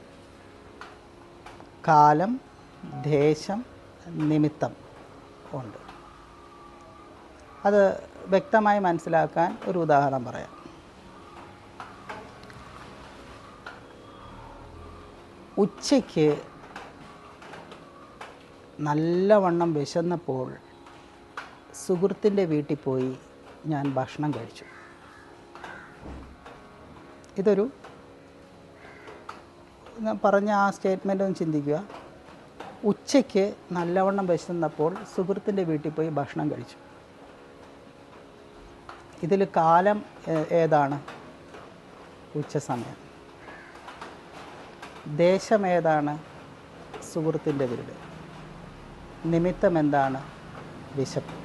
കാലം, ദേശം, നിമിത്തം ഉണ്ട്. അത് വ്യക്തമായി മനസ്സിലാക്കാൻ ഒരു ഉദാഹരണം പറയാം. ഉച്ചയ്ക്ക് നല്ലവണ്ണം വിശന്നപ്പോൾ സുഹൃത്തിൻ്റെ വീട്ടിൽ പോയി ഞാൻ ഭക്ഷണം കഴിച്ചു. ഇതൊരു പറഞ്ഞ ആ സ്റ്റേറ്റ്മെൻ്റ് ഒന്ന് ചിന്തിക്കുക. ഉച്ചയ്ക്ക് നല്ലവണ്ണം വിശന്നപ്പോൾ സുഹൃത്തിൻ്റെ വീട്ടിൽ പോയി ഭക്ഷണം കഴിച്ചു. ഇതിൽ കാലം ഏതാണ്? ഉച്ചസമയം. ദേശം ഏതാണ്? സുഹൃത്തിൻ്റെ വീട്. നിമിത്തം എന്താണ്? വിശപ്പ്.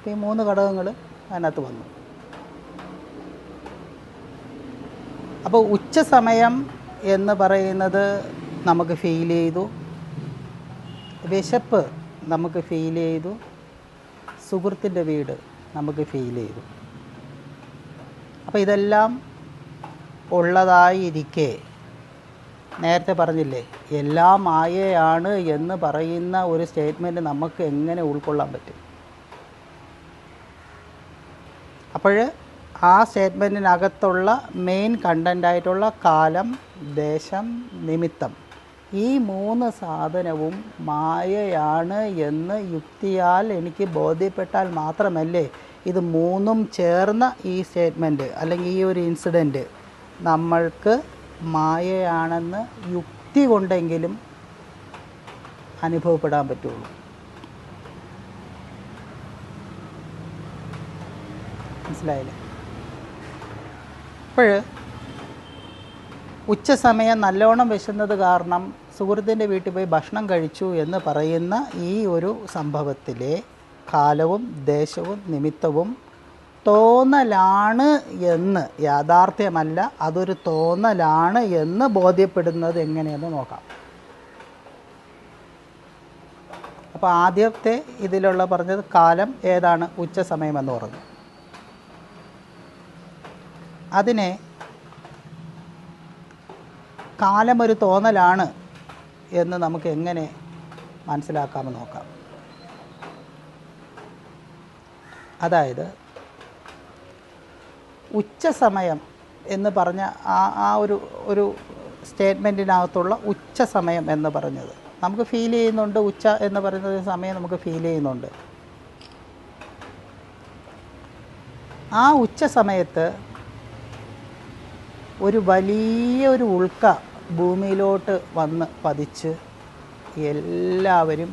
ഈ 3 ഘടകങ്ങൾ അതിനകത്ത് വന്നു. അപ്പോൾ ഉച്ചസമയം എന്ന് പറയുന്നത് നമുക്ക് ഫീൽ ചെയ്തു, വിശപ്പ് നമുക്ക് ഫീൽ ചെയ്തു, സുഹൃത്തിൻ്റെ വീട് നമുക്ക് ഫീൽ ചെയ്തു. അപ്പോൾ ഇതെല്ലാം ഉള്ളതായിരിക്കെ നേരത്തെ പറഞ്ഞില്ലേ, എല്ലാം മായയാണ് എന്ന് പറയുന്ന ഒരു സ്റ്റേറ്റ്മെൻറ്റ് നമുക്ക് എങ്ങനെ ഉൾക്കൊള്ളാൻ പറ്റും? അപ്പോൾ ആ സ്റ്റേറ്റ്മെൻറ്റിനകത്തുള്ള മെയിൻ കണ്ടൻ്റായിട്ടുള്ള കാലം, ദേശം, നിമിത്തം, ഈ 3 സാധനവും മായയാണ് എന്ന് യുക്തിയാൽ എനിക്ക് ബോധ്യപ്പെട്ടാൽ മാത്രമല്ലേ ഇത് 3ഉം ചേർന്ന ഈ സ്റ്റേറ്റ്മെൻറ്റ് അല്ലെങ്കിൽ ഈ ഒരു ഇൻസിഡൻറ്റ് നമ്മൾക്ക് മായയാണെന്ന് യുക്തി കൊണ്ടെങ്കിലും അനുഭവപ്പെടാൻ പറ്റുള്ളൂ. മനസ്സിലായില്ലേ? അപ്പോൾ ഉച്ചസമയം നല്ലോണം വിശന്നത് കാരണം സുഹൃത്തിൻ്റെ വീട്ടിൽ പോയി ഭക്ഷണം കഴിച്ചു എന്ന് പറയുന്ന ഈ ഒരു സംഭവത്തിലെ കാലവും ദേശവും നിമിത്തവും തോന്നലാണ് എന്ന്, യാഥാർത്ഥ്യമല്ല, അതൊരു തോന്നലാണ് എന്ന് ബോധ്യപ്പെടുന്നത് എങ്ങനെയെന്ന് നോക്കാം. അപ്പോൾ ആദ്യത്തെ ഇതിലുള്ള പറഞ്ഞത് കാലം ഏതാണ്? ഉച്ചസമയമെന്ന് പറഞ്ഞു. അതിനെ കാലം ഒരു തോന്നലാണ് എന്ന് നമുക്ക് എങ്ങനെ മനസ്സിലാക്കാമെന്ന് നോക്കാം. അതായത് ഉച്ചസമയം എന്ന് പറഞ്ഞ ആ ഒരു ഒരു സ്റ്റേറ്റ്മെൻറ്റിനകത്തുള്ള ഉച്ച സമയം എന്ന് പറഞ്ഞത് നമുക്ക് ഫീൽ ചെയ്യുന്നുണ്ട്. ഉച്ച എന്ന് പറയുന്ന സമയം നമുക്ക് ഫീൽ ചെയ്യുന്നുണ്ട്. ആ ഉച്ച സമയത്ത് ഒരു വലിയൊരു ഉൽക്ക ഭൂമിയിലോട്ട് വന്ന് പതിച്ച് എല്ലാവരും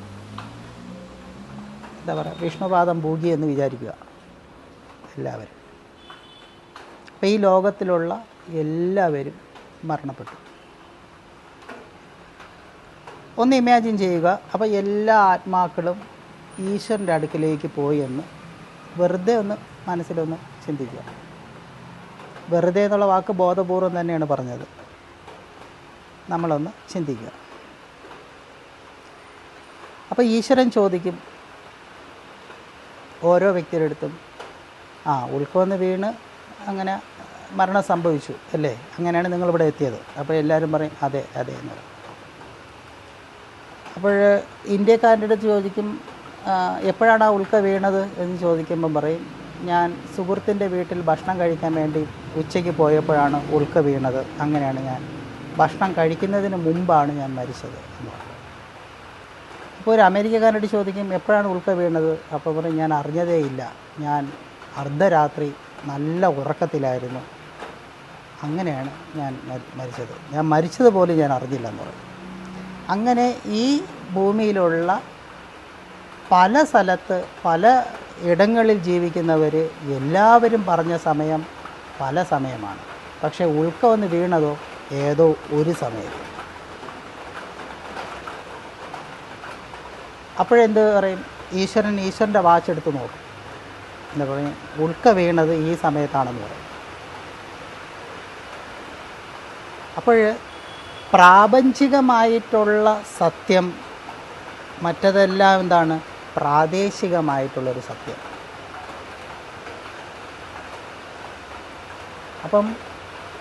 എന്താ പറയുക, വിഷ്ണുപാദം പൂജി എന്ന് വിചാരിക്കുക എല്ലാവരും. അപ്പോൾ ഈ ലോകത്തിലുള്ള എല്ലാവരും മരണപ്പെട്ടു. ഒന്ന് ഇമാജിൻ ചെയ്യുക. അപ്പോൾ എല്ലാ ആത്മാക്കളും ഈശ്വരൻ്റെ അടുക്കിലേക്ക് പോയി എന്ന് വെറുതെ ഒന്ന് മനസ്സിലൊന്ന് ചിന്തിക്കുക. വെറുതെ എന്നുള്ള വാക്ക് ബോധപൂർവം തന്നെയാണ് പറഞ്ഞത്. നമ്മളൊന്ന് ചിന്തിക്കുക. അപ്പോൾ ഈശ്വരൻ ചോദിക്കും ഓരോ വ്യക്തിയുടെ അടുത്തും, ഉൾക്കൊന്ന് വീണ് അങ്ങനെ മരണം സംഭവിച്ചു അല്ലേ, അങ്ങനെയാണ് നിങ്ങളിവിടെ എത്തിയത്. അപ്പോൾ എല്ലാവരും പറയും അതെ അതെ എന്ന് പറയും. അപ്പോൾ ഇന്ത്യക്കാരുടെ അടുത്ത് ചോദിക്കും എപ്പോഴാണ് ആ ഉൽക്ക വീണത് എന്ന് ചോദിക്കുമ്പം പറയും ഞാൻ സുഹൃത്തിൻ്റെ വീട്ടിൽ ഭക്ഷണം കഴിക്കാൻ വേണ്ടി ഉച്ചയ്ക്ക് പോയപ്പോഴാണ് ഉൽക്ക വീണത്, അങ്ങനെയാണ് ഞാൻ ഭക്ഷണം കഴിക്കുന്നതിന് മുമ്പാണ് ഞാൻ മരിച്ചത് എന്ന് പറയും. അപ്പോൾ ഒരു അമേരിക്കക്കാരോട് ചോദിക്കും എപ്പോഴാണ് ഉൽക്ക വീണത്, അപ്പോൾ പറയും ഞാൻ അറിഞ്ഞതേ ഇല്ല, ഞാൻ അർദ്ധരാത്രി നല്ല ഉറക്കത്തിലായിരുന്നു, അങ്ങനെയാണ് ഞാൻ മരിച്ചത്, ഞാൻ മരിച്ചതുപോലും ഞാൻ അറിഞ്ഞില്ലെന്ന് പറയും. അങ്ങനെ ഈ ഭൂമിയിലുള്ള പല സ്ഥലത്ത് പല ഇടങ്ങളിൽ ജീവിക്കുന്നവർ എല്ലാവരും പറഞ്ഞ സമയം പല സമയമാണ്. പക്ഷേ ഉൽക്ക വന്ന് വീണതോ ഏതോ ഒരു സമയത്ത്. അപ്പോഴെന്ത് പറയും, ഈശ്വരൻ്റെ വാച്ച് എടുത്ത് നോക്കും. എന്താ പറയും, ഉൽക്ക വീണത് ഈ സമയത്താണെന്ന് പറയും. അപ്പോൾ പ്രാപഞ്ചികമായിട്ടുള്ള സത്യം, മറ്റതെല്ലാം എന്താണ്, പ്രാദേശികമായിട്ടുള്ളൊരു സത്യം. അപ്പം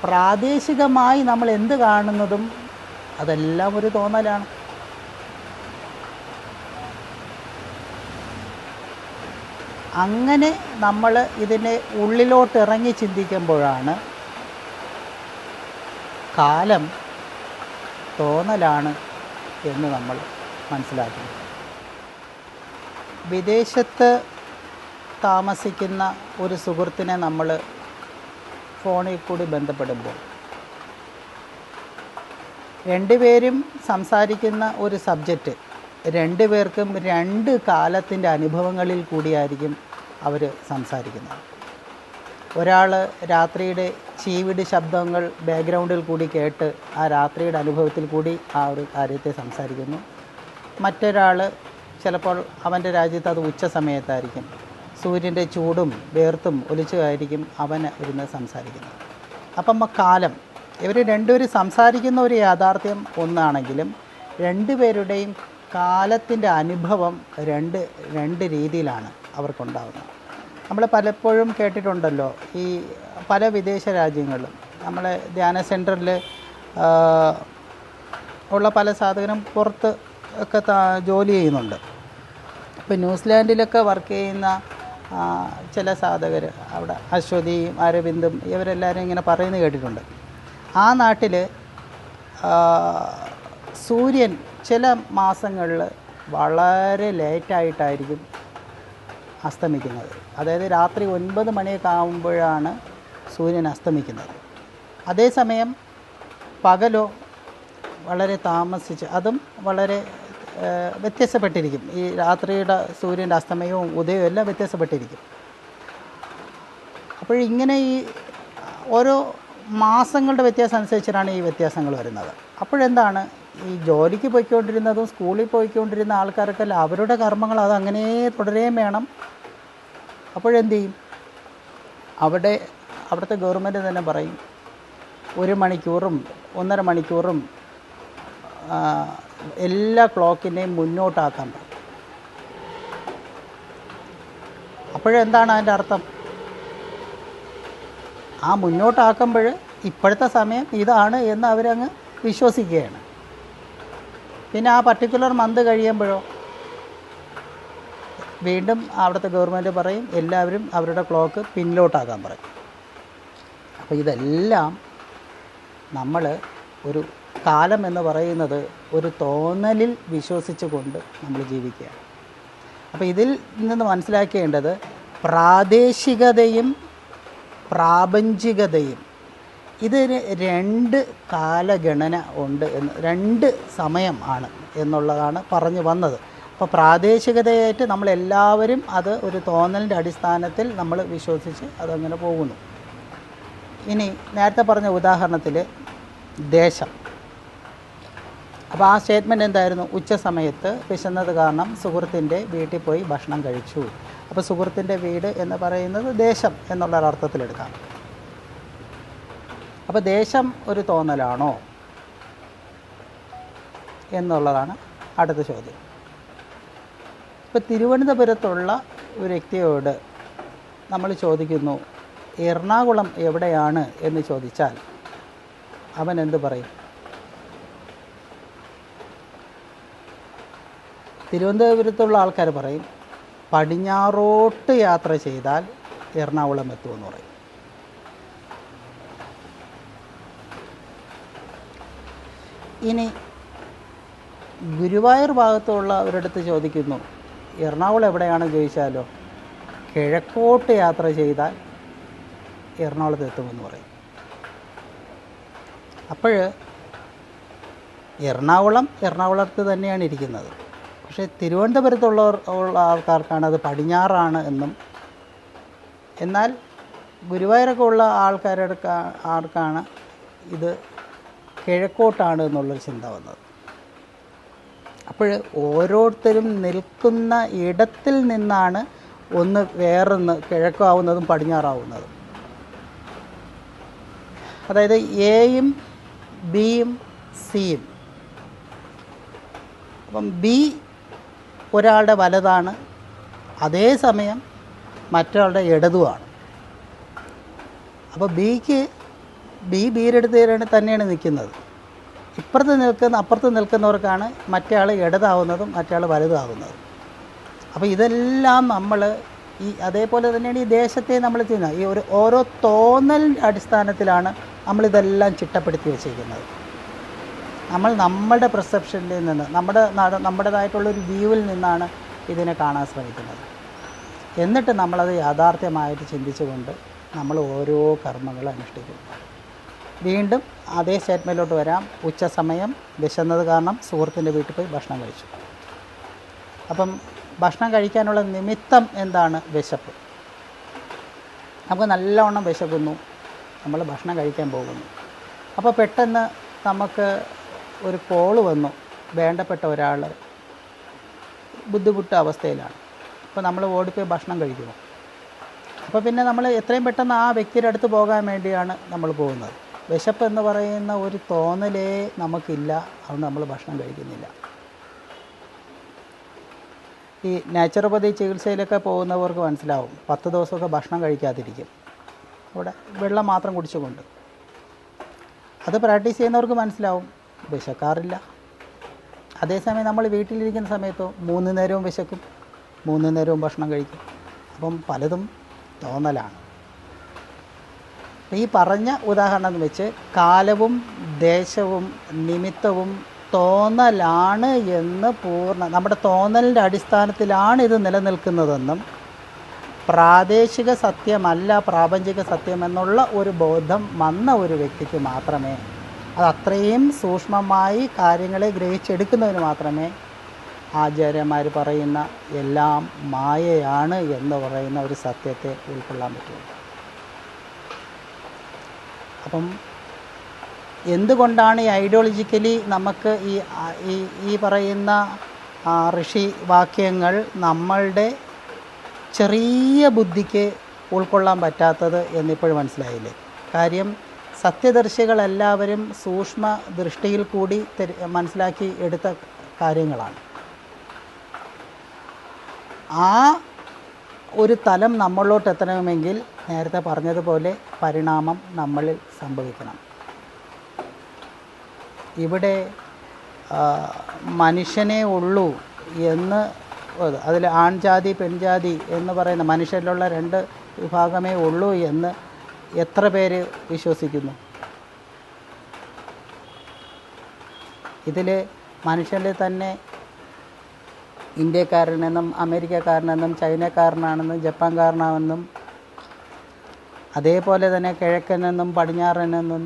പ്രാദേശികമായി നമ്മൾ എന്ത് കാണുന്നതും അതെല്ലാം ഒരു തോന്നലാണ്. അങ്ങനെ നമ്മൾ ഇതിനെ ഉള്ളിലോട്ട് ഇറങ്ങി ചിന്തിക്കുമ്പോഴാണ് കാലം തോന്നലാണ് എന്ന് നമ്മൾ മനസ്സിലാക്കുന്നത്. വിദേശത്ത് താമസിക്കുന്ന ഒരു സുഹൃത്തിനെ നമ്മൾ ഫോണിൽ കൂടി ബന്ധപ്പെടുമ്പോൾ രണ്ടുപേരും സംസാരിക്കുന്ന ഒരു സബ്ജക്റ്റ് രണ്ടുപേർക്കും രണ്ട് കാലത്തിൻ്റെ അനുഭവങ്ങളിൽ കൂടിയായിരിക്കും അവർ സംസാരിക്കുന്നത്. ഒരാൾ രാത്രിയുടെ ചീവിടി ശബ്ദങ്ങൾ ബാക്ക്ഗ്രൗണ്ടിൽ കൂടി കേട്ട് ആ രാത്രിയുടെ അനുഭവത്തിൽ കൂടി ആ ഒരു കാര്യത്തെ സംസാരിക്കുന്നു. മറ്റൊരാൾ ചിലപ്പോൾ അവൻ്റെ രാജ്യത്ത് അത് ഉച്ച സമയത്തായിരിക്കും, സൂര്യൻ്റെ ചൂടും വേർത്തും ഒലിച്ചുമായിരിക്കും അവൻ ഇരുന്ന് സംസാരിക്കുന്നത്. അപ്പം കാലം, ഇവർ രണ്ടുപേരും സംസാരിക്കുന്ന ഒരു യാഥാർത്ഥ്യം ഒന്നാണെങ്കിലും രണ്ടുപേരുടെയും കാലത്തിൻ്റെ അനുഭവം രണ്ട് രീതിയിലാണ് അവർക്കുണ്ടാകുന്നത്. നമ്മൾ പലപ്പോഴും കേട്ടിട്ടുണ്ടല്ലോ, ഈ പല വിദേശ രാജ്യങ്ങളിലും നമ്മളെ ധ്യാന സെൻറ്ററിൽ ഉള്ള പല സാധകരും പുറത്ത് ഒക്കെ ജോലി ചെയ്യുന്നുണ്ട്. ഇപ്പോൾ ന്യൂസിലാൻഡിലൊക്കെ വർക്ക് ചെയ്യുന്ന ചില സാധകർ അവിടെ, അശ്വതിയും അരവിന്ദും ഇവരെല്ലാവരും ഇങ്ങനെ പറയുന്നത് കേട്ടിട്ടുണ്ട്. ആ നാട്ടിൽ സൂര്യൻ ചില മാസങ്ങളിൽ വളരെ ലേറ്റായിട്ടായിരിക്കും അസ്തമിക്കുന്നത്. അതായത് രാത്രി 9 മണിയൊക്കെ ആകുമ്പോഴാണ് സൂര്യൻ അസ്തമിക്കുന്നത്. അതേസമയം പകലോ വളരെ താമസിച്ച്, അതും വളരെ വ്യത്യാസപ്പെട്ടിരിക്കും. ഈ രാത്രിയുടെ സൂര്യൻ്റെ അസ്തമയവും ഉദയവും എല്ലാം വ്യത്യാസപ്പെട്ടിരിക്കും. അപ്പോഴിങ്ങനെ ഈ ഓരോ മാസങ്ങളുടെ വ്യത്യാസം അനുസരിച്ചിട്ടാണ് ഈ വ്യത്യാസങ്ങൾ വരുന്നത്. അപ്പോഴെന്താണ്, ഈ ജോലിക്ക് പോയിക്കൊണ്ടിരുന്നതും സ്കൂളിൽ പോയിക്കൊണ്ടിരുന്ന ആൾക്കാർക്കല്ല അവരുടെ കർമ്മങ്ങൾ അതങ്ങനെ തുടരുകയും വേണം. അപ്പോഴെന്ത് ചെയ്യും, അവിടുത്തെ ഗവൺമെൻറ് തന്നെ പറയും 1 മണിക്കൂറും 1.5 മണിക്കൂറും എല്ലാ ക്ലോക്കിനെയും മുന്നോട്ടാക്കാൻ പറയും. അപ്പോഴെന്താണ് അതിൻ്റെ അർത്ഥം, ആ മുന്നോട്ടാക്കുമ്പോൾ ഇപ്പോഴത്തെ സമയം ഇതാണ് എന്ന് അവരങ്ങ് വിശ്വസിക്കുകയാണ്. പിന്നെ ആ പർട്ടിക്കുലർ മന്ത് കഴിയുമ്പോഴോ വീണ്ടും അവിടുത്തെ ഗവൺമെൻറ് പറയും എല്ലാവരും അവരുടെ ക്ലോക്ക് പിന്നിലോട്ടാക്കാൻ പറയും. അപ്പോൾ ഇതെല്ലാം നമ്മൾ ഒരു കാലം എന്ന് പറയുന്നത് ഒരു തോന്നലിൽ വിശ്വസിച്ചുകൊണ്ട് നമ്മൾ ജീവിക്കുകയാണ്. അപ്പോൾ ഇതിൽ നിന്ന് മനസ്സിലാക്കേണ്ടത് പ്രാദേശികതയും പ്രാപഞ്ചികതയും ഇതിന് രണ്ട് കാലഗണന ഉണ്ട് എന്ന്, രണ്ട് സമയം ആണ് എന്നുള്ളതാണ് പറഞ്ഞു വന്നത്. അപ്പോൾ പ്രാദേശികതയായിട്ട് നമ്മളെല്ലാവരും അത് ഒരു തോന്നലിൻ്റെ അടിസ്ഥാനത്തിൽ നമ്മൾ വിശ്വസിച്ച് അതങ്ങനെ പോകുന്നു. ഇനി നേരത്തെ പറഞ്ഞ ഉദാഹരണത്തിൽ ദേശം, അപ്പോൾ ആ സ്റ്റേറ്റ്മെൻറ്റ് എന്തായിരുന്നു? ഉച്ച സമയത്ത് വിശന്നത് കാരണം സുഹൃത്തിൻ്റെ വീട്ടിൽ പോയി ഭക്ഷണം കഴിച്ചു. അപ്പോൾ സുഹൃത്തിൻ്റെ വീട് എന്ന് പറയുന്നത് ദേശം എന്നുള്ളൊരർത്ഥത്തിലെടുക്കാം. അപ്പോൾ ദേശം ഒരു തോന്നലാണോ എന്നുള്ളതാണ് അടുത്ത ചോദ്യം. ഇപ്പോൾ തിരുവനന്തപുരത്തുള്ള ഒരു വ്യക്തിയോട് നമ്മൾ ചോദിക്കുന്നു എറണാകുളം എവിടെയാണ് എന്ന് ചോദിച്ചാൽ അവൻ എന്ത് പറയും? തിരുവനന്തപുരത്തുള്ള ആൾക്കാർ പറയും പടിഞ്ഞാറോട്ട് യാത്ര ചെയ്താൽ എറണാകുളം എത്തുമെന്ന് പറയും. ഇനി ഗുരുവായൂർ ഭാഗത്തുള്ള ഒരിടത്ത് ചോദിക്കുന്നു എറണാകുളം എവിടെയാണെന്ന് ചോദിച്ചാലോ കിഴക്കോട്ട് യാത്ര ചെയ്താൽ എറണാകുളത്ത് എത്തുമെന്ന് പറയും. അപ്പോൾ എറണാകുളത്ത് തന്നെയാണ് ഇരിക്കുന്നത്. പക്ഷേ ഉള്ള ആൾക്കാർക്കാണ് അത് പടിഞ്ഞാറാണ് എന്നും, എന്നാൽ ഗുരുവായൂരൊക്കെ ഉള്ള ആൾക്കാർക്കാണ് ഇത് കിഴക്കോട്ടാണ് എന്നുള്ളൊരു ചിന്ത വന്നത്. അപ്പോൾ ഓരോരുത്തരും നിൽക്കുന്ന ഇടത്തിൽ നിന്നാണ് ഒന്ന് വേറൊന്ന് കിഴക്കാവുന്നതും പടിഞ്ഞാറാവുന്നതും. അതായത് എയും ബിയും സിയും. അപ്പം ബി ഒരാളുടെ വലതാണ്, അതേസമയം മറ്റൊരാളുടെ ഇടതുമാണ്. അപ്പോൾ ബിയുടെ അടുത്ത് തന്നെയാണ് നിൽക്കുന്നത്. അപ്പുറത്ത് നിൽക്കുന്നവർക്കാണ് മറ്റേ ആൾ ഇടതാവുന്നതും മറ്റേ ആൾ വലുതാവുന്നതും. അപ്പോൾ ഇതെല്ലാം നമ്മൾ അതേപോലെ തന്നെയാണ് ഈ ദേശത്തെ നമ്മൾ ചെയ്യുന്നത്. ഈ ഓരോ തോന്നലിൻ്റെ അടിസ്ഥാനത്തിലാണ് നമ്മളിതെല്ലാം ചിട്ടപ്പെടുത്തി വച്ചിരിക്കുന്നത്. നമ്മുടെ പെർസെപ്ഷനിൽ നിന്ന് നമ്മുടേതായിട്ടുള്ളൊരു വ്യൂവിൽ നിന്നാണ് ഇതിനെ കാണാൻ ശ്രമിക്കുന്നത്. എന്നിട്ട് നമ്മളത് യാഥാർത്ഥ്യമായിട്ട് ചിന്തിച്ചുകൊണ്ട് നമ്മൾ ഓരോ കർമ്മങ്ങൾ അനുഷ്ഠിക്കുന്നു. വീണ്ടും അതേ സ്റ്റേറ്റ്മെൻറ്റിലോട്ട് വരാം. ഉച്ച സമയം വിശന്നത് കാരണം സുഹൃത്തിൻ്റെ വീട്ടിൽ പോയി ഭക്ഷണം കഴിച്ചു. അപ്പം ഭക്ഷണം കഴിക്കാനുള്ള നിമിത്തം എന്താണ്? വിശപ്പ്. നമുക്ക് നല്ലവണ്ണം വിശക്കുന്നു, നമ്മൾ ഭക്ഷണം കഴിക്കാൻ പോകുന്നു. അപ്പോൾ പെട്ടെന്ന് നമുക്ക് ഒരു കോള് വന്നു, വേണ്ടപ്പെട്ട ഒരാൾ ബുദ്ധിമുട്ട് അവസ്ഥയിലാണ്. അപ്പോൾ നമ്മൾ ഓടിപ്പോയി ഭക്ഷണം കഴിക്കുന്നു. അപ്പോൾ പിന്നെ നമ്മൾ എത്രയും പെട്ടെന്ന് ആ വ്യക്തിയുടെ അടുത്ത് പോകാൻ വേണ്ടിയാണ് നമ്മൾ പോകുന്നത്. വിശപ്പ് എന്ന് പറയുന്ന ഒരു തോന്നലേ നമുക്കില്ല, അതുകൊണ്ട് നമ്മൾ ഭക്ഷണം കഴിക്കുന്നില്ല. ഈ നാച്ചുറോപ്പതി ചികിത്സയിലൊക്കെ പോകുന്നവർക്ക് മനസ്സിലാവും, 10 ദിവസമൊക്കെ ഭക്ഷണം കഴിക്കാതിരിക്കും, അവിടെ വെള്ളം മാത്രം കുടിച്ചുകൊണ്ട്. അത് പ്രാക്ടീസ് ചെയ്യുന്നവർക്ക് മനസ്സിലാവും, വിശക്കാറില്ല. അതേസമയം നമ്മൾ വീട്ടിലിരിക്കുന്ന സമയത്തോ 3 നേരവും വിശക്കും, 3 നേരവും ഭക്ഷണം കഴിക്കും. അപ്പം പലതും തോന്നലാണ്. ഈ പറഞ്ഞ ഉദാഹരണം വെച്ച് കാലവും ദേശവും നിമിത്തവും തോന്നലാണ് എന്ന് നമ്മുടെ തോന്നലിൻ്റെ അടിസ്ഥാനത്തിലാണ് ഇത് നിലനിൽക്കുന്നതെന്നും പ്രാദേശിക സത്യമല്ല പ്രാപഞ്ചിക സത്യമെന്നുള്ള ഒരു ബോധം വന്ന ഒരു വ്യക്തിക്ക് മാത്രമേ, അത് അത്രയും സൂക്ഷ്മമായി കാര്യങ്ങളെ ഗ്രഹിച്ചെടുക്കുന്നതിന് മാത്രമേ ആചാര്യന്മാർ പറയുന്ന എല്ലാം മായയാണ് എന്ന് പറയുന്ന ഒരു സത്യത്തെ ഉൾക്കൊള്ളാൻ പറ്റുള്ളൂ. അപ്പം എന്തുകൊണ്ടാണ് ഈ ഐഡിയോളജിക്കലി നമുക്ക് ഈ പറയുന്ന ഋഷി വാക്യങ്ങൾ നമ്മളുടെ ചെറിയ ബുദ്ധിക്ക് ഉൾക്കൊള്ളാൻ പറ്റാത്തത് എന്നിപ്പോഴും മനസ്സിലായില്ലേ? കാര്യം സത്യദർശികളെല്ലാവരും സൂക്ഷ്മ ദൃഷ്ടിയിൽ കൂടി മനസ്സിലാക്കി എടുത്ത കാര്യങ്ങളാണ്. ആ ഒരു തലം നമ്മളിലോട്ട് എത്തണമെങ്കിൽ നേരത്തെ പറഞ്ഞതുപോലെ പരിണാമം നമ്മളിൽ സംഭവിക്കണം. ഇവിടെ മനുഷ്യനേ ഉള്ളൂ എന്ന്, അതിൽ ആൺജാതി പെൺജാതി എന്ന് പറയുന്ന മനുഷ്യരിലുള്ള 2 വിഭാഗമേ ഉള്ളൂ എന്ന് എത്ര പേര് വിശ്വസിക്കുന്നു? ഇതിൽ മനുഷ്യരിൽ തന്നെ ഇന്ത്യക്കാരനെന്നും അമേരിക്കക്കാരനെന്നും ചൈനക്കാരനാണെന്നും ജപ്പാൻകാരനാണെന്നും അതേപോലെ തന്നെ കിഴക്കനെന്നും പടിഞ്ഞാറനെന്നും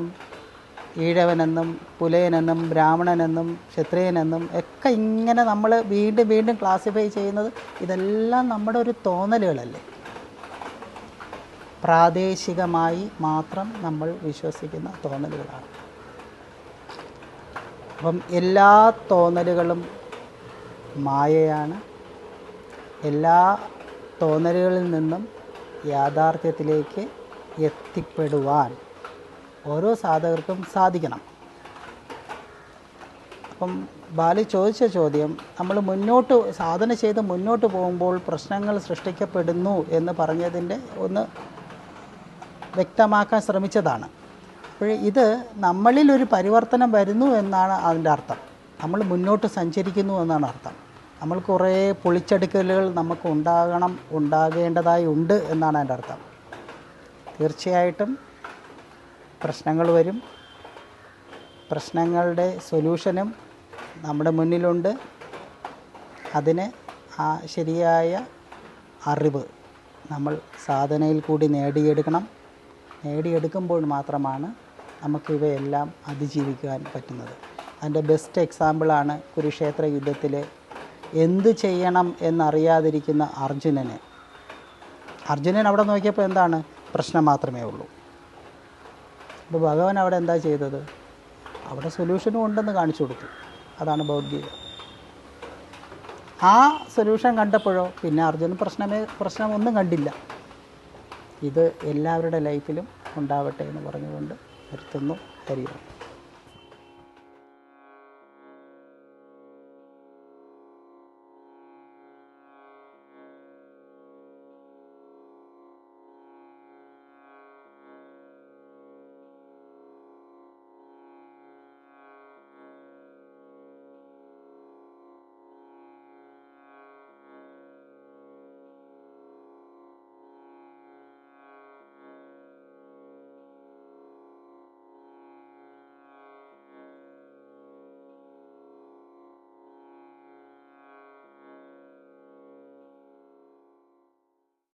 ഈഴവനെന്നും പുലയനെന്നും ബ്രാഹ്മണനെന്നും ക്ഷത്രിയനെന്നും ഒക്കെ ഇങ്ങനെ നമ്മൾ വീണ്ടും വീണ്ടും ക്ലാസിഫൈ ചെയ്യുന്നത് ഇതെല്ലാം നമ്മുടെ ഒരു തോന്നലുകളല്ലേ, പ്രാദേശികമായി മാത്രം നമ്മൾ വിശ്വസിക്കുന്ന തോന്നലുകളാണ്. അപ്പം എല്ലാ തോന്നലുകളും മായയാണ്. എല്ലാ തോന്നലുകളിൽ നിന്നും യാഥാർത്ഥ്യത്തിലേക്ക് എത്തിപ്പെടുവാൻ ഓരോ സാധകർക്കും സാധിക്കണം. അപ്പം ബാലി ചോദിച്ച ചോദ്യം, നമ്മൾ മുന്നോട്ട് സാധന ചെയ്ത് മുന്നോട്ട് പോകുമ്പോൾ പ്രശ്നങ്ങൾ സൃഷ്ടിക്കപ്പെടുന്നു എന്ന് പറഞ്ഞതിൻ്റെ ഒന്ന് വ്യക്തമാക്കാൻ ശ്രമിച്ചതാണ്. അപ്പോൾ ഇത് നമ്മളിലൊരു പരിവർത്തനം വരുന്നു എന്നാണ് അതിൻ്റെ അർത്ഥം. നമ്മൾ മുന്നോട്ട് സഞ്ചരിക്കുന്നു എന്നാണ് അർത്ഥം. നമ്മൾ കുറേ പൊളിച്ചടുക്കലുകൾ നമുക്ക് ഉണ്ടാകേണ്ടതായി ഉണ്ട് എന്നാണ് അതിൻ്റെ അർത്ഥം. തീർച്ചയായിട്ടും പ്രശ്നങ്ങൾ വരും. പ്രശ്നങ്ങളുടെ സൊല്യൂഷനും നമ്മുടെ മുന്നിലുണ്ട്. അതിന് ആ ശരിയായ അറിവ് നമ്മൾ സാധനയിൽ കൂടി നേടിയെടുക്കുമ്പോൾ മാത്രമാണ് നമുക്കിവയെല്ലാം അതിജീവിക്കുവാൻ പറ്റുന്നത്. അതിൻ്റെ ബെസ്റ്റ് എക്സാമ്പിളാണ് കുരുക്ഷേത്ര യുദ്ധത്തിൽ എന്ത് ചെയ്യണം എന്നറിയാതിരിക്കുന്ന അർജുനൻ അവിടെ നോക്കിയപ്പോൾ എന്താണ്? പ്രശ്നം മാത്രമേ ഉള്ളൂ. അപ്പോൾ ഭഗവാൻ അവിടെ എന്താ ചെയ്തത്? അവിടെ സൊല്യൂഷനും ഉണ്ടെന്ന് കാണിച്ചു കൊടുത്തു. അതാണ് ഭഗവത്ഗീത. ആ സൊല്യൂഷൻ കണ്ടപ്പോഴോ പിന്നെ അർജുനൻ പ്രശ്നമൊന്നും കണ്ടില്ല. ഇത് എല്ലാവരുടെ ലൈഫിലും ഉണ്ടാവട്ടെ എന്ന് പറഞ്ഞുകൊണ്ട് നിർത്തുന്നു. ഹരി ഓം.